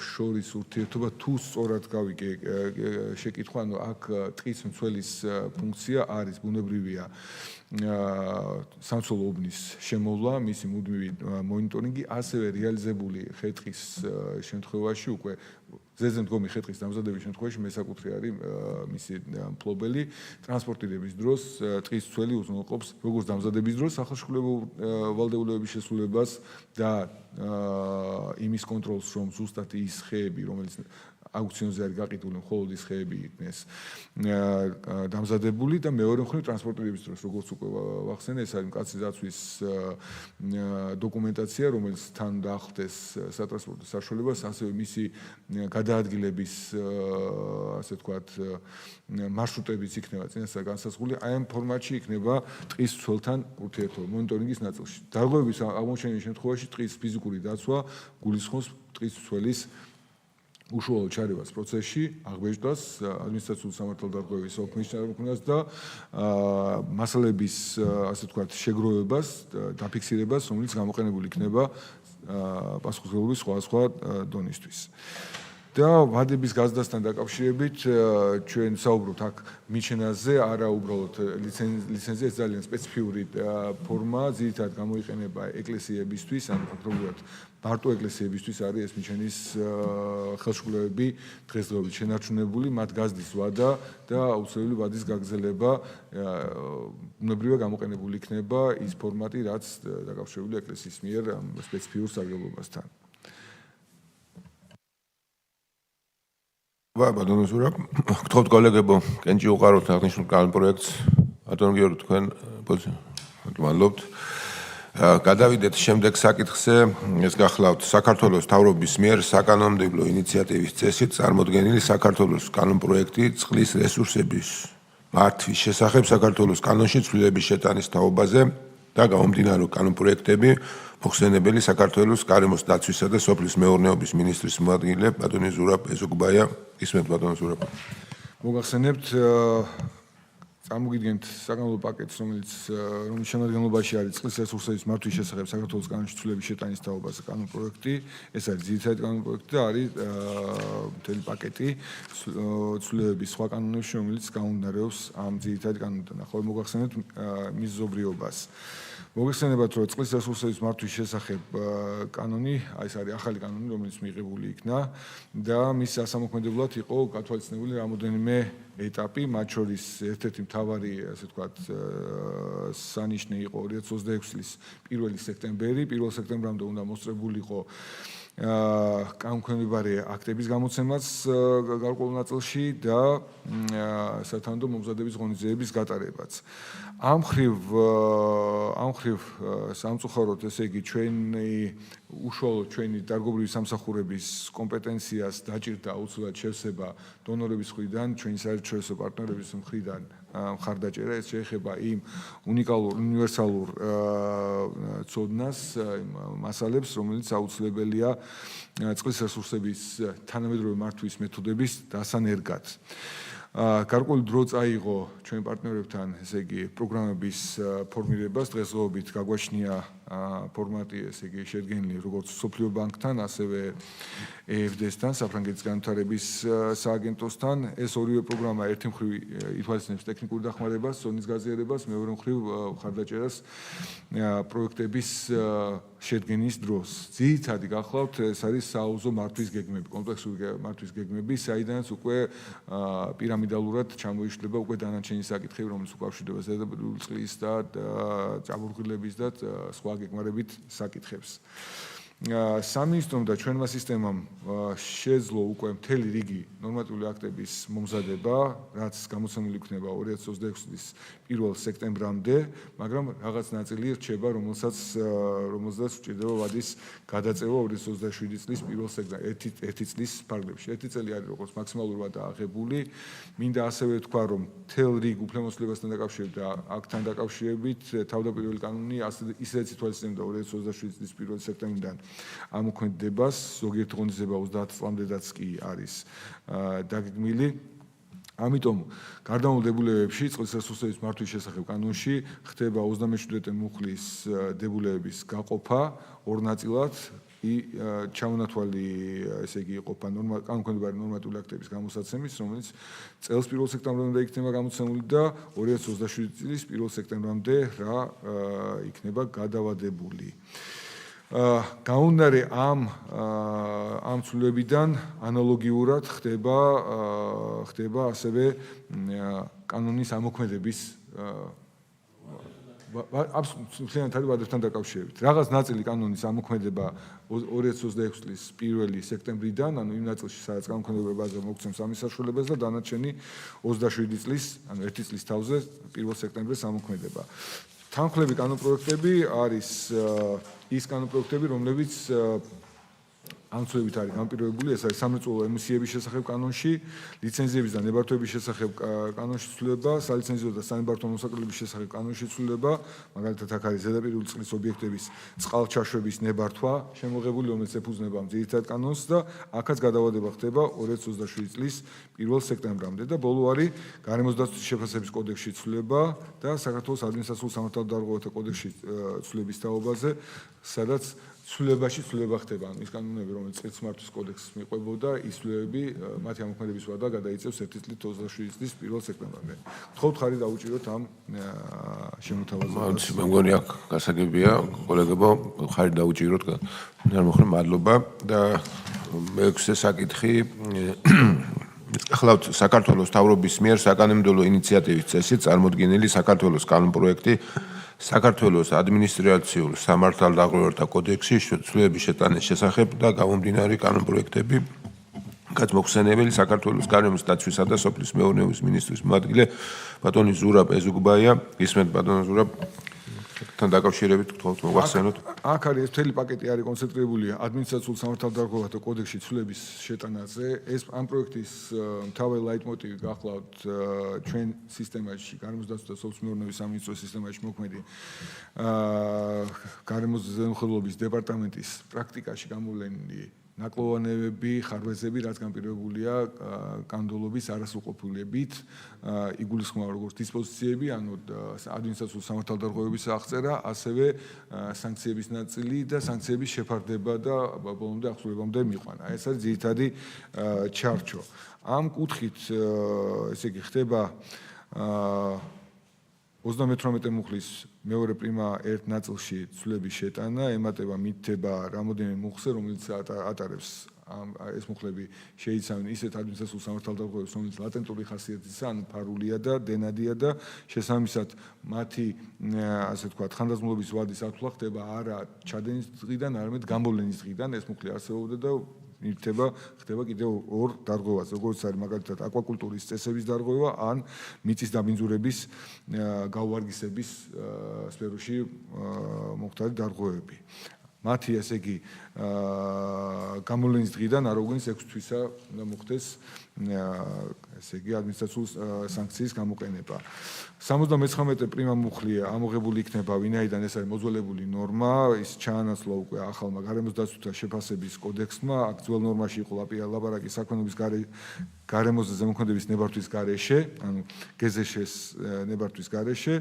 შორის ურთიერთობა თუ სწორად გავიგე შეკითხვა, ანუ აქ ტყის მცველის ფუნქცია არის ბუნებრივია სამცველო უბნის შემოვლა, მისი მუდმივი მონიტორინგი, ასევე რეალიზებული ხე-ტყის შემთხვევაში უკვე ზეზე მდგომი ხე-ტყის დამზადების შემთხვევაში მესაკუთრე არის მისი მფლობელი ტრანსპორტირების დროს ტყის მცველი უზრუნველყოფს როგორც დამზადების დროს ახალშობილებო ვალდებულებების შესრულებას და იმის კონტროლს რომ ზუსტად ის ხეები რომელიც აუქციონზე არის გაყიდული მხოლოდ ის ხეები იქნეს დამზადებული და მეორე მხრივ ტრანსპორტირების დროს როგორც უკვე ვახსენე ეს არის მკაცრი დაცვის დოკუმენტაცია რომელიც თან დაახდეს სატრანსპორტო საშუალებას ასევე მისი გადაადგილების ასე ვთქვათ მარშრუტებიც იქნება წინასწარ განსაზღვრული აი ამ ფორმატში იქნება ტყის მცველთან ურთიერთობა მონიტორინგის ნაწილში დარღვევების აღმოჩენის შემთხვევაში ტყის ფიზიკური დაცვა გულისხმობს ტყის მცველის უშუალო ჩარევას პროცესში აღბეჭდას ადმინისტრაციული სამართალდარღვევის ოფისმეჩნივრებას და მასალების ასე ვთქვათ შეგროვებას დაფიქსირებას რომელიც გამოყენებული იქნება პასუხისმგებლობის სხვადასხვა დონისთვის. და ვადების გაზრდასთან დაკავშირებით ჩვენ საუბრობთ აქ მიჩენაზე, არა უბრალოდ ლიცენზია, ეს ძალიან სპეციფიური ფორმა, ძირითადად გამოიყენება ეკლესიებისთვის, ანუ ფაქტობრივად მარტო ეკლესიებისთვის არის ეს მიჩენის ხელშეკრულებები დღესდღეობით შენარჩუნებული, მათ გაზრდის ვადა და აუცილებელი ვადის გაგრძელება ბუნებრივად გამოყენებული იქნება ის ფორმატი, რაც დაკავშირებულია ეკლესიის მიერ ამ სპეციფიურ სარგებლობასთან. ბატონო ზურაბ, გთხოვთ კოლეგებო, კენჭი უყაროთ აღნიშნულ კანონპროექტს. ბატონო გიორგი, თქვენ მადლობთ. გადავიდეთ შემდეგ საკითხზე, ეს გახლავთ საქართველოს მთავრობის მიერ საკანონმდებლო ინიციატივის წესით წარმოდგენილი საქართველოს კანონპროექტი წყლის რესურსების მართვის შესახებ საქართველოს კანონში ცვლილების შეტანის თაობაზე და გამომდინარე კანონპროექტები მოხსენებელი საქართველოს გარემოს დაცვისა და სოფლის მეურნეობის მინისტრის მოადგილე ბატონი ზურაბ ეზოგბაია. ისმენთ ბატონო ზურაბ. მოგახსენებთ წარმოგიდგენთ საკანონმდებლო პაკეტს, რომელიც შემადგენლობაში არის წყლის რესურსების მართვის შესახებ საქართველოს კანონში ცვლილების შეტანის თაობაზე კანონპროექტი. ეს არის ძირითადი კანონპროექტი და არის მთელი პაკეტი ცვლილების სხვა კანონებში, რომელიც გამომდინარეობს ამ ძირითადი კანონიდან. ახლა მოგახსენებთ მის ზობრიობას. მოგეხსენებათ, რომ წყლის რესურსების მართვის შესახებ კანონი, ეს არის ახალი კანონი, რომელიც მიღებული იქნა და მის სასამოქმედებლად იყო გათვალისწინებული რამოდენიმე ეტაპი, მათ შორის ერთ-ერთი მთავარი, ასე ვთქვათ, სანიშნე იყო 2026 წლის 1 სექტემბერი. 1 სექტემბრამდე უნდა მოსწრებულიყო კანონქვემდებარე აქტების გამოცემაც გარკვეულ ნაწილში და სათანადო მომზადების ღონისძიების გატარებაც. ამ ხრივ სამწუხაროდ, ესე იგი, უშუალოდ ჩვენი დარგობრივი სამსახურების კომპეტენციას დაჭირდა აუცილებლად შევსება დონორების მხრიდან, ჩვენი საერთაშორისო პარტნიორების მხრიდან მხარდაჭერა. ეს შეეხება იმ უნიკალურ უნივერსალურ ცოდნას, მასალებს, რომელიც აუცილებელია წყლის რესურსების თანამედროვე მართვის მეთოდების დასანერგად. გარკვეული დრო წაიღო ჩვენ პარტნიორებთან, ესე იგი, პროგრამების ფორმირებას. დღესდღეობით გაგვაჩნია ფორმატი, ესე იგი, შედგენილი როგორც სოფლიო ბანკთან, ასევე EFD-სთან, საფრანგეთის განვითარების სააგენტოსთან. ეს ორივე პროგრამა ერთი მხრივ ითვალისწინებს ტექნიკურ დახმარებას, ზონის გაზიარებას, მეორე მხრივ მხარდაჭერას პროექტების შედგენის დროს. ძირითადი გახლავთ, ეს არის სააუზო მართვის გეგმები, კომპლექსური მართვის გეგმები, საიდანაც უკვე პირამიდალურად ჩამოიშლება უკვე დანარჩენი საკითხები, რომელიც უკავშირდება ზედაპირული წყლის და ჭაბურღილების და სხვა გეგმარებით საკითხებს. სამინისტრომ და ჩვენმა სისტემამ შეძლო უკვე მთელი რიგი ნორმატიული აქტების მომზადება, რაც გამოცემული იქნება 2026 წლის 1 სექტემბრამდე, მაგრამ რაღაც ნაწილი რჩება, რომელსაც სჭირდება ვადის გადაწევა 2027 წლის 1 სექტემბერში, ერთი წლის ფარგლებში. ერთი წელი არის როგორც მაქსიმალური ვადა აღებული. მინდა ასევე ვთქვა, რომ მთელ რიგ უფლებამოსილებასთან დაკავშირებით და აქთან დაკავშირებით თავდაპირველი კანონი ისედაც ითვალისწინებდა 2027 წლის 1 სექტემბრიდან ამოქმედებას, ზოგიერთი ღონისძიება 30 წლამდეც კი არის დაგეგმილი. ამიტომ გარდამავალ დებულებებში წყლის რესურსების მართვის შესახებ კანონში ხდება 37 მუხლის დებულების გაყოფა ორ ნაწილად. ჩამონათვალი, ესე იგი, იყოფა კანონქვემდებარე ნორმატიული აქტების გამოსაცემის, რომელიც წელს 1 სექტემბრამდე იქნება გამოცემული და 2027 წლის 1 სექტემბრამდე რა იქნება გადავადებული. გაუნდარი ამ ცვლილებიდან ანალოგიურად ხდება ასევე კანონის ამოქმედების აბსოლუტურად არის ვადებთან დაკავშირებით. რაღაც ნაწილი კანონის ამოქმედება 2026 წლის 1 სექტემბრიდან, ანუ იმ ნაწილში, სადაც კანონქვემდებარე ბაზა მოგცემს ამის საშუალებას და დანარჩენი 27 წლის, ანუ 1 წლის თავზე 1 სექტემბერს ამოქმედება. თანმხლები კანონპროექტები არის ის კანონპროექტები, რომლებიც ამ ცვლილებით არის განპირობებული, ეს არის სამრეწველო ემისიების შესახებ კანონში, ლიცენზიების და ნებართვების შესახებ კანონში ცვლილება, სალიცენზიო და სანებართვო მოსაკლების შესახებ კანონში ცვლილება, მაგალითად აქ არის ზედაპირული წყლის ობიექტების წყალჩაშვების ნებართვა შემოღებული, რომელიც ეფუძნება ამ ძირითად კანონს და აქაც გადავადება ხდება 2027 წლის 1 სექტემბრამდე და ბოლო არის გარემოს დაცვის შეფასების კოდექსში ცვლილება და საქართველოს ადმინისტრაციულ სამართალდარღვევათა კოდექსში ცვლილების თაობაზე, სადაც ცვლილება ხდება, ანუ ის კანონები, რომელიც წყლის მართვის კოდექსს მიყვებოდა, ის ცვლილებები, მათი ამოქმედების ვადა გადაიწევს 1 წლით 27 წლის 1 სექტემბრამდე. გთხოვთ ხარი დაუჭიროთ ამ შემოთავაზებას. მე მგონი აქ გასაგებია, კოლეგებო, ხარი დაუჭიროთ. მადლობა და მეექვსე საკითხი გახლავთ საქართველოს მთავრობის მიერ საკანონმდებლო ინიციატივის წესით წარმოდგენილი საქართველოს კანონპროექტი საქართველოს ადმინისტრაციულ სამართალდაღვრევათა კოდექსში ცვლილების შეტანის შესახებ და გამომდინარე კანონპროექტები გადმოხსენებელი საქართველოს გარემოს დაცვისა და სოფლის მეურნეობის მინისტრის მოადგილე ბატონი ზურაბ ეზუგბაია. ისმენთ ბატონ ზურაბ, თან დაკავშირებით გთხოვთ მოგვახსენოთ. აქ არის მთელი პაკეტი არის კონცენტრირებული ადმინისტრაციულ სამართალდარღვევათა კოდექსში ცვლილების შეტანაზე. ეს ამ პროექტის მთავარი ლაიტმოტივი გახლავთ ჩვენ სისტემაში, გარემოს დაცვის და სოფლის მეურნეობის სამინისტროს სისტემაში მოქმედი გარემოს ზემოხელობის დეპარტამენტის პრაქტიკაში გამოვლენილი ნაკლოვანებები, ხარვეზები, რაც განპირობებულია კანონმდებლობის არასრულყოფილებით, იგულისხმება როგორც დისპოზიციები, ანუ ადმინისტრაციულ სამართალდარღვევების აღწერა, ასევე სანქციების ნაწილი და სანქციების შეფარდება და ბოლომდე აღსრულებამდე მიყვანა. ეს არის ძირითადი ჩარჩო. ამ კუთხით, ესე იგი, ხდება 38 მუხლის მეორე პრიმა ერთ ნაწილში ცვლილების შეტანა, ემატება მითება რამოდენიმე მუხლზე, რომელიც ატარებს ეს მუხლები შეიცავენ ისეთ ადმინისტრაციულ სამართალდარღვევებს, რომელიც ლატენტური ხასიათისაა, ან ფარულია და დენადია და შესაბამისად მათი ასე ვთქვათ, ხანდაზმულობის ვადის ათვლა ხდება არა ჩადენის დღიდან, არამედ გამოვლენის დღიდან ეს მუხლი არსებობდა და ხდება კიდევ ორ დარღვევაზე, როგორც არის მაგალითად აკვაკულტურის წესების დარღვევა ან მიწის დაბინძურების გაუვარგისების სფეროში მომხდარი დარღვევები. მათი ესე იგი გამოვლენის დღიდან არ უგნის 6 თვისა უნდა მოხდეს ესე იგი ადმინისტრაციულ სანქციის გამოყენება. 79 პრიმა მუხლია ამოღებული იქნება, ვინაიდან ეს არის მოძველებული ნორმა, ის ჩაანაცვლა უკვე ახალმა გარემოს დაცვითა შეფასების კოდექსმა, აქ ძველ ნორმაში იყო ლაპარაკი საქმიანობის გარემოზე ზემოქმედების ნებართვის გარეშე, ანუ გეზეშეს ნებართვის გარეშე.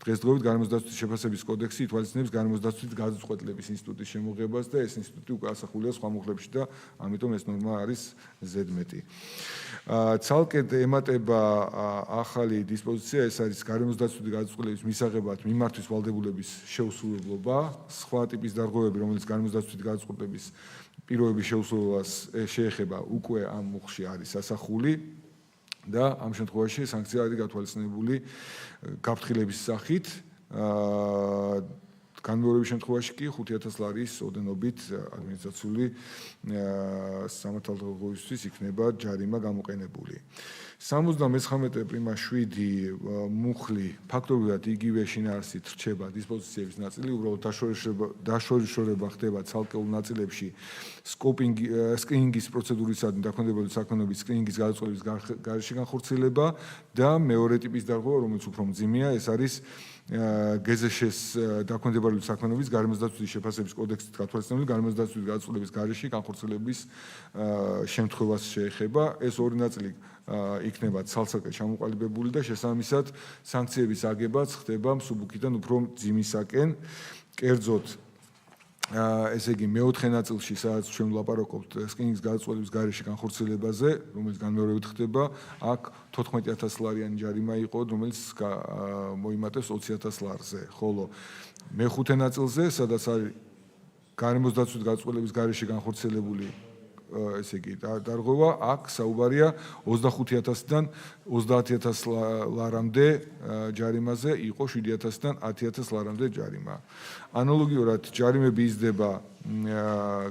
დღესდღეობით გარემოს დაცვითი შეფასების კოდექსი ითვალისწინებს გარემოს დაცვითი გადაწყვეტილების ინსტიტუტის შემოღებას და ეს ინსტიტუტი უკვე ასახულია სხვა მუხლებში და ამიტომ ეს ნორმა არის ზედმეტი. ცალკედ ემატება ახალი დისპოზიცია, ეს არის გარემოს დაცვითი გადაწყვეტილების მისაღებად მიმართვის ვალდებულების შეუსრულებლობა, სხვა ტიპის დარღვევები, რომელიც გარემოს დაცვითი გადაწყვეტილების პირობების შეუსრულებას შეეხება, უკვე ამ მუხლში არის ასახული და ამ შემთხვევაში სანქცია არის გათვალისწინებული გაფრთხილების სახით. განმეორების შემთხვევაში კი 5000 ლარის ოდენობით ადმინისტრაციული სამართალდარღვევისთვის იქნება ჯარიმა გამოყენებული. 79 პრიმა 7 მუხლი ფაქტობრივად იგივე შინაარსით რჩება დისპოზიციების ნაწილი, უბრალოდ დაშორიშორება ხდება ცალკეულ ნაწილებში სკრინინგის პროცედურისადმი დაქვემდებარებული საქმიანობის სკრინინგის გადაწყვეტილების გარეშე განხორციელება და მეორე ტიპის დარღვევა, რომელიც უფრო მძიმეა, ეს არის გეზეშეს დაქვემდებარებული საქმიანობის გარემოს დაცვითი შეფასების კოდექსით გათვალისწინებული გარემოს დაცვითი გადაწყვეტილების გარეშე განხორციელების შემთხვევას შეეხება. ეს ორი ნაწილი იქნება ცალსაკე ჩამოყალიბებული და შესაბამისად სანქციების აგებაც ხდება მსუბუქიდან უფრო მძიმისაკენ. კერძოდ ესე იგი მეოთხე ნაწილში, სადაც ჩვენ ვლაპარაკობთ სკრინინგის გადაწყვეტილების გარეშე განხორციელებაზე, რომელიც განმეორებით ხდება, აქ 14000 ლარიანი ჯარიმა იყო, რომელიც მოიმატეს 20000 ლარზე, ხოლო მეხუთე ნაწილზე, სადაც არის გარემოს დაცვითი გადაწყვეტილების გარეშე განხორციელებული ესე იგი დარღვევა, აქ საუბარია 25000-დან 30000 ლარამდე ჯარიმაზე, იყო 7000-დან 10000 ლარამდე ჯარიმა. ანალოგიურად ჯარიმები იზრდება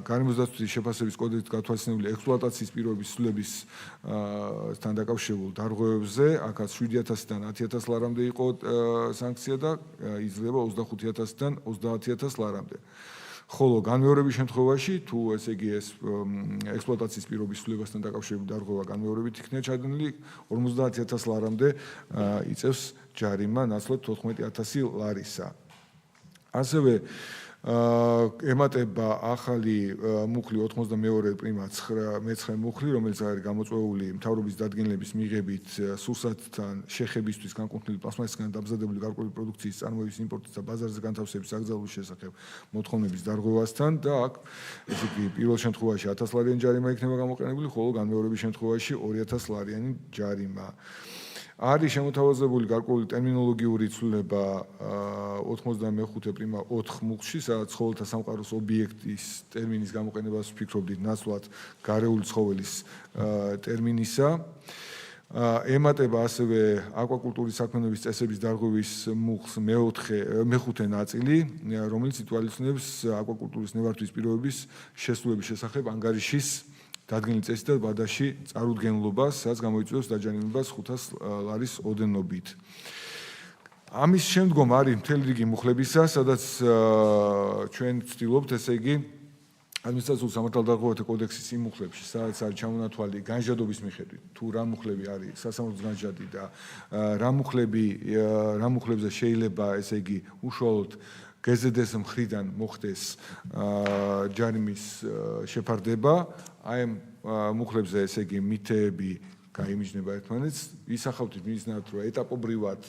გარემოს დაცვითი შეფასების კოდექსით გათვალისწინებული ექსპლუატაციის პირობების ცვლილებისთან დაკავშირებულ დარღვევებზე, აქაც 7000-დან 10000 ლარამდე იყო სანქცია და იზრდება 25000-დან 30000 ლარამდე. ხოლო განმეორების შემთხვევაში, თუ ესე იგი ეს ექსპლუატაციის პირობის ცვლილებასთან დაკავშირებული დარღვევა განმეორებით იქნება ჩადენილი, 50000 ლარამდე იწევს ჯარიმა, ნაცვლად 14000 ლარისა. ასევე ემატება ახალი მუხლი 82 პრიმა 9 მუხლი, რომელიც არის გამოწვეული მთავრობის დადგენილების მიღებით სურსათთან შეხებისთვის განკუთვნილი პლასმასისგან დამზადებული გარკვეული პროდუქციის წარმოების იმპორტის და ბაზარზე განთავსების აკრძალვის შესახებ მოთხოვნების დარღვევასთან და აქ ესე იგი პირველ შემთხვევაში 1000 ლარიანი ჯარიმა იქნება გამოყენებული, ხოლო განმეორების შემთხვევაში 2000 ლარიანი ჯარიმა. არის შემოთავაზებული გარკვეული ტერმინოლოგიური ცვლილება 85 პრიმა 4 მუხლში, სადაც ცხოველთა სამყაროს ობიექტის ტერმინის გამოყენებას ვფიქრობდით ნაცვლად გარეული ცხოველის ტერმინისა. ემატება ასევე აკვაკულტურის საქმიანობის წესების დარღვევის მუხლს მეხუთე ნაწილი, რომელიც ითვალისწინებს აკვაკულტურის ნებართვის პირობების შესრულების შესახებ ანგარიშის დადგენილი წესით და ბადაში წარუდგენლობას, სადაც გამოიწვევს დაჯანიმებას 500 ლარის ოდენობით. ამის შემდგომ არის მთელი რიგი მუხლებისა, სადაც ჩვენ ვცდილობთ, ესე იგი, ადმინისტრაციულ სამართალდარღვევათა კოდექსის იმ მუხლებში, სადაც არის ჩამონათვალი განჯადობის მიხედვით, თუ რა მუხლები არის სასამართლოს განჯადი და რა მუხლებზე შეიძლება, ესე იგი, უშუალოდ გეზედეს მხრიდან მოხდეს ჯარიმის შეფარდება, აი ამ მუხლებზე ესე იგი მითეები გაიმიჯნება ერთმანეთს, ისახავთ მიზნად, რომ ეტაპობრივად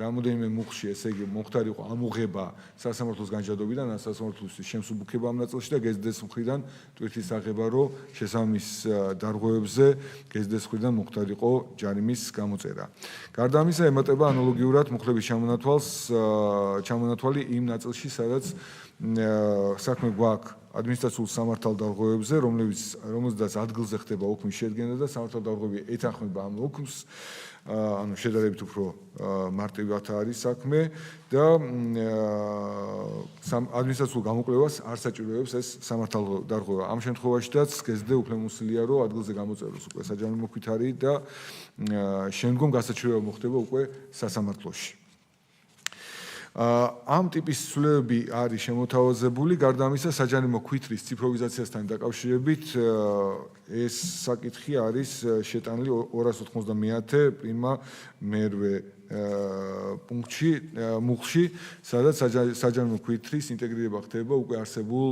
რამოდენიმე მუხლში ესე იგი მომხდარიყო ამოღება სასამართლოს განჯადობიდან, ან სასამართლოს შემსუბუქება ამ ნაწილში და გეზედეს მხრიდან ტვირთის აღება, რომ შესაბამის დარღვევებზე გეზედეს მხრიდან მომხდარიყო ჯარიმის გამოწერა. გარდა ამისა, ემატება ანალოგიურად მუხლების ჩამონათვალი იმ ნაწილში, სადაც საქმე გვაქვს ადმინისტრაციულ სამართალდარღვევებზე, რომელზედაც ადგილზე ხდება ოქმის შედგენა და სამართალდარღვევი ეთანხმება ამ ოქმს, ანუ შედარებით უფრო მარტივად არის საქმე და ადმინისტრაციულ გამოკვლევას არ საჭიროებს ეს სამართალდარღვევა. ამ შემთხვევაშიც გეზდ უფლებამოსილია, რომ ადგილზე გამოწეროს უკვე საჯარო მოქვითარი და შემდგომ გასაჩივრება მოხდება უკვე სასამართლოში. ამ ტიპის ცვლილებები არის შემოთავაზებული, გარდა ამისა, საჯარიმო ქვითრის ციფროვიზაციასთან დაკავშირებით ეს საკითხი არის შეტანილი 299 პრიმა მერვე პუნქტში, მუხლში, სადაც საჯარიმო ქვითრის ინტეგრირება ხდება უკვე არსებულ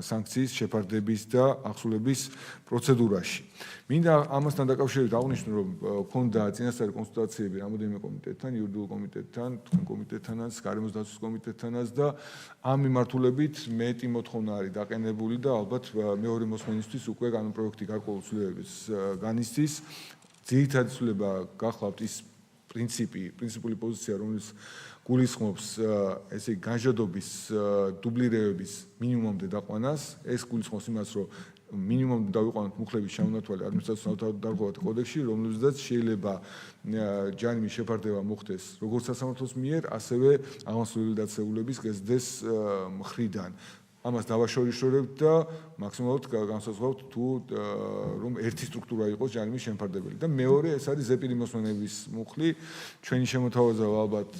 სანქციის შეფარდების და ახსულების პროცედურაში. მინდა ამასთან დაკავშირებით აღვნიშნო, რომ ქონდა წინასწარი კონსულტაციები რამოდენიმე კომიტეტთან, იურიდიულ კომიტეტთან, თქვენ კომიტეტთანაც, გარემოს დაცვის კომიტეტთანაც და ამ მიმართულებით მეტი მოთხოვნა არის დაყენებული და ალბათ მეორე მოსმენისთვის უკვე კანონპროექტი გარკვეულ ცვლილებებს განიცდის. ძირითადი ცვლილება გახლავთ ის პრინციპული პოზიცია, რომელიც გულისხმობს ესე განჟადობის დუბლირებების მინიმუმამდე დაყვანას. ეს გულისხმობს იმას, რომ მინიმუმ დავიყვანოთ მუხლების ჩამონათვალი ადმინისტრაციულ სამართალდარღვევათა კოდექსში, რომელზედაც შეიძლება ჯარიმის შეფარდება მოხდეს როგორც სასამართლოს მიერ, ასევე აღმასრულებელი დაწესებულების გეზდ-ს მხრიდან. ამას დავაშორიშორებთ და მაქსიმალურად განსაზღვრავთ თუ რომ ერთი სტრუქტურა იყოს ჯარიმის შემფარდებელი და მეორე ეს არის ზეპირი მოსმენების მუხლი. ჩვენი შემოთავაზება ალბათ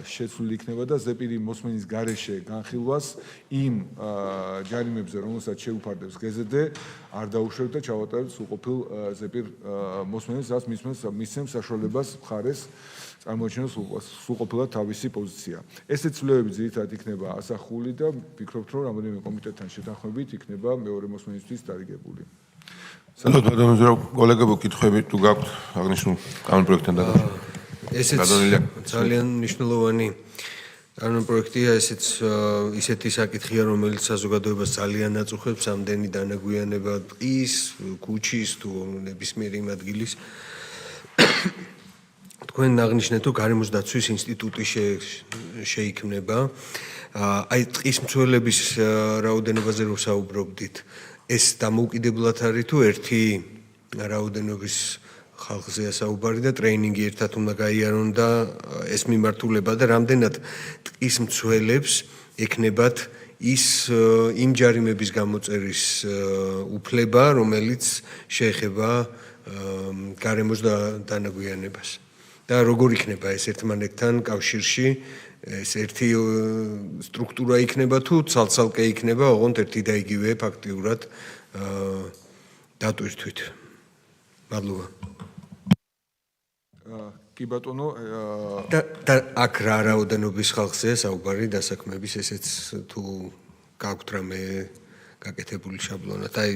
შეცვლილი იქნება და ზეპირი მოსმენის გარეშე განხილვას იმ ჯარიმებზე, რომელსაც შეუფარდებს გეზდ, არ დაუშვებთ და ჩავატარებთ სრულყოფილ ზეპირ მოსმენებს, რაც მისცემს საშუალებას მხარეს წარმოაჩინოს სრულყოფილად თავისი პოზიცია. ესეთ ცვლილებები ძირითადად იქნება ასახული და ვფიქრობთ, რომ რამოდენიმე კომიტეტთან შეთანხმებით იქნება მეორე მოსმენისთვის დარიგებული. კოლეგებო, კითხვები თუ გაქვთ აღნიშნულ კანონპროექტთან დაკავშირებით? ესეც ძალიან მნიშვნელოვანი კანონპროექტია, ისეთი საკითხია, რომელიც საზოგადოებას ძალიან აწუხებს, ამდენი დანაგვიანება ტყის, ქუჩის თუ ნებისმიერი იმ ადგილის. თქვენ აღნიშნეთ, რომ გარემოს დაცვის ინსტიტუტი შეიქმნება. აი ტყის მცველების რაოდენობაზე რომ საუბრობდით, ეს დამოუკიდებლად არის თუ ერთი რაოდენობის ხალხზეა საუბარი და ტრეინინგი ერთად უნდა გაიარონ და ეს მიმართულება და რამდენად ტყის მცველებს ეკნებათ ის იმ ჯარიმების გამოწერის უფლება, რომელიც შეეხება გარემოს დანაგვიანებას. და როგორ იქნება ეს ერთმანეთთან კავშირში, ეს ერთი სტრუქტურა იქნება თუ ცალ-ცალკე იქნება, ოღონდ ერთი და იგივე ფაქტიურად დატვირთვით. მადლობა. კი ბატონო, და აქ რა რაოდენობის ხალხზეა საუბარი დასაქმების, ესეც თუ გაქვთ რამე გაკეთებული შაბლონად, აი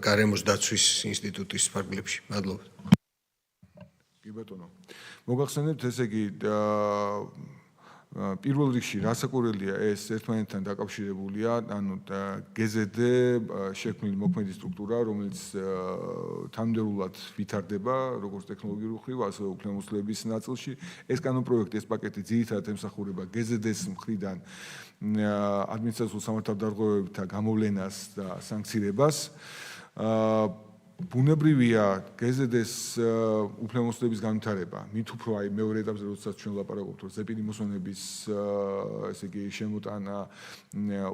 გარემოს დაცვის ინსტიტუტის ფარგლებში. მადლობა. კი ბატონო. მოგახსენებთ, ესე იგი პირველ რიგში რასაკვირველია ეს ერთმანეთთან დაკავშირებულია, ანუ გეზდ შექმნილი მოქმედი სტრუქტურა, რომელიც თანმიმდევრულად ვითარდება როგორც ტექნოლოგიურ მხრივ, ასევე უფლებამოსილების ნაწილში. ეს კანონპროექტი, ეს პაკეტი ძირითადად ემსახურება გეზდ-ს მხრიდან ადმინისტრაციულ სამართალდარღვევებთა გამოვლენას და სანქცირებას. ბუნებრივია გეზდ-ს უფლებამოსილების განვითარება, მით უფრო აი მეორე ეტაპზე, როდესაც ჩვენ ვლაპარაკობთ, რომ ზეპირი მოსმენების ესე იგი შემოტანა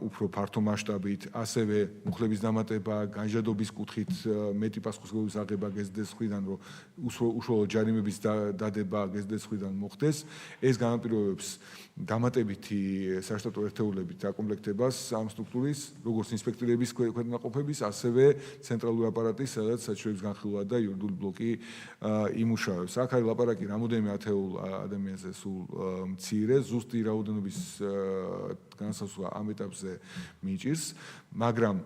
უფრო ფართო მასშტაბით, ასევე მუხლების დამატება, განჟადობის კუთხით მეტი პასუხისმგებლობის აღება გეზდ-ს მხრიდან, რომ უშუალო ჯარიმების დადება გეზდ-ს მხრიდან მოხდეს, ეს განაპირობებს დამატებითი საშტატო ერთეულებით დაკომპლექტებას ამ სტრუქტურის, როგორც ინსპექტორების ქვედანაყოფების, ასევე ცენტრალური აპარატის, სადაც საჩუქრების განხილვა და იურიდიული ბლოკი იმუშავებს. აქ არის ლაპარაკი რამოდენიმე ათეულ ადამიანზე სულ მცირე, ზუსტი რაოდენობის განსაზღვრა ამ ეტაპზე მიჭირს, მაგრამ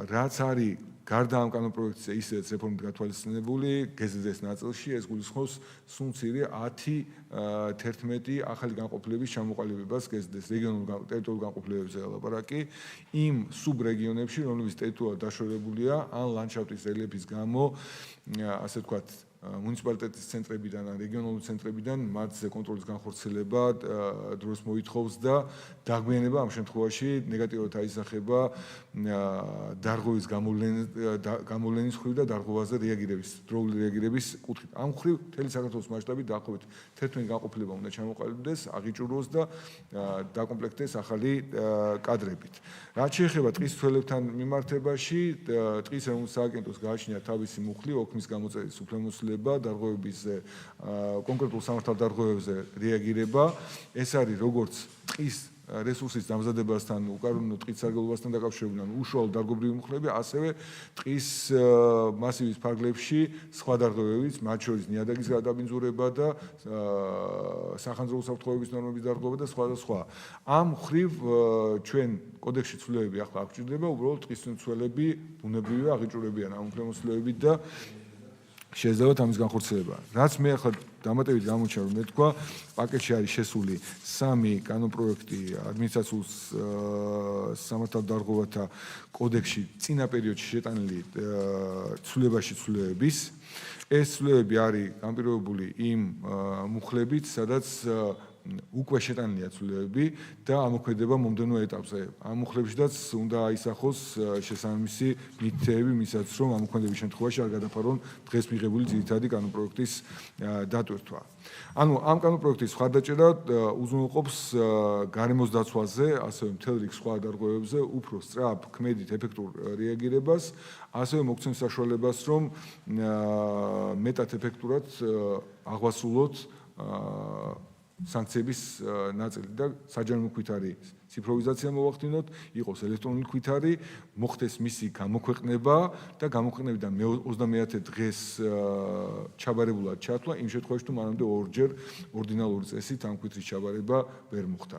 რაც არის გარდა ამ კანონპროექტზე ისედაც რეფორმით გათვალისწინებული გეზდ-ს ნაწილში, ეს გულისხმობს სულ მცირე 10-11 ახალი განყოფილების ჩამოყალიბებას გეზდ-ს რეგიონულ ტერიტორიულ განყოფილებებზე ლაპარაკი, იმ სუბრეგიონებში, რომლებიც ტერიტორია დაშორებულია ან ლანდშაფტის რელიეფის გამო, ასე ვთქვათ, მუნიციპალიტეტის ცენტრებიდან ან რეგიონალური ცენტრებიდან მათზე კონტროლის განხორციელება დროს მოითხოვს და დაგვიანება ამ შემთხვევაში ნეგატიურად აისახება დარღვევის გამოვლენის მხრივ და დარღვევაზე დროული რეაგირების კუთხით. ამ მხრივ მთელი საქართველოს მასშტაბით დაახლოებით 11 განყოფილება უნდა ჩამოყალიბდეს, აღიჭურვოს და დაკომპლექტდეს ახალი კადრებით. რაც შეეხება ტყის ცველებთან მიმართებაში, ტყის ეროვნულ სააგენტოს გააჩნია თავისი მუხლი ოქმის გამოწერის უფლებამოსილება, დარღვევებზე, კონკრეტულ სამართალდარღვევებზე რეაგირება. ეს არის როგორც ტყის რესურსის დამზადებასთან, უკანონო ტყის სარგებლობასთან დაკავშირებული უშუალო დარგობრივი მუხლები, ასევე ტყის მასივის ფარგლებში სხვა დარღვევებიც, მათ შორის ნიადაგის გადაბინძურება და სახანძრო უსაფრთხოების ნორმების დარღვევა და სხვა და სხვა. ამ მხრივ ჩვენ კოდექსში ცვლილებები ახლა არ გვჭირდება, უბრალოდ ტყის ცვლილები ბუნებრივია, აღიჭურებიან ამ უფლებამოსილებით და შეეძლოთ ამის განხორციელება. რაც მე ახლა დამატებით გამოჩნდა, რომ მე თქვა, პაკეტში არის შესული 3 კანონპროექტი ადმინისტრაციულ სამართალდარღვევათა კოდექსში წინა პერიოდში შეტანილი ცვლილებების. ეს ცვლილებები არის განპირობებული იმ მუხლებით, სადაც უკვე შეტანილია ცვლილებები და ამოქმედება მომდევნო ეტაპზე. ამ მუხლებშიც უნდა აისახოს შესაბამისი მითითებები, მისაც რომ ამოქმედების შემთხვევაში არ გადაფარონ დღეს მიღებული ძირითადი კანონპროექტის დატვირთვა. ანუ ამ კანონპროექტის მხარდაჭერა უზრუნველყოფს გარემოს დაცვაზე, ასევე მთელ რიგ სხვა დარღვევებზე უფრო სწრაფ, ქმედით, ეფექტურ რეაგირებას, ასევე მოგცემს საშუალებას, რომ მეტად ეფექტურად აღვასრულოთ санкციების ნაწილი და საჯარიმო ქვითარი ციფროვიზაცია მოვახდინოთ, იყოს ელექტრონული ქვითარი, მოხდეს მისი გამოქვეყნება და გამოქვეყნებიდან 21 დღეს ჩაბარებულად ჩათვლა, იმ შემთხვევაში თუ მანამდე ორჯერ ორდინალური წესით ამ ქვითრის ჩაბარება ვერ მოხდა.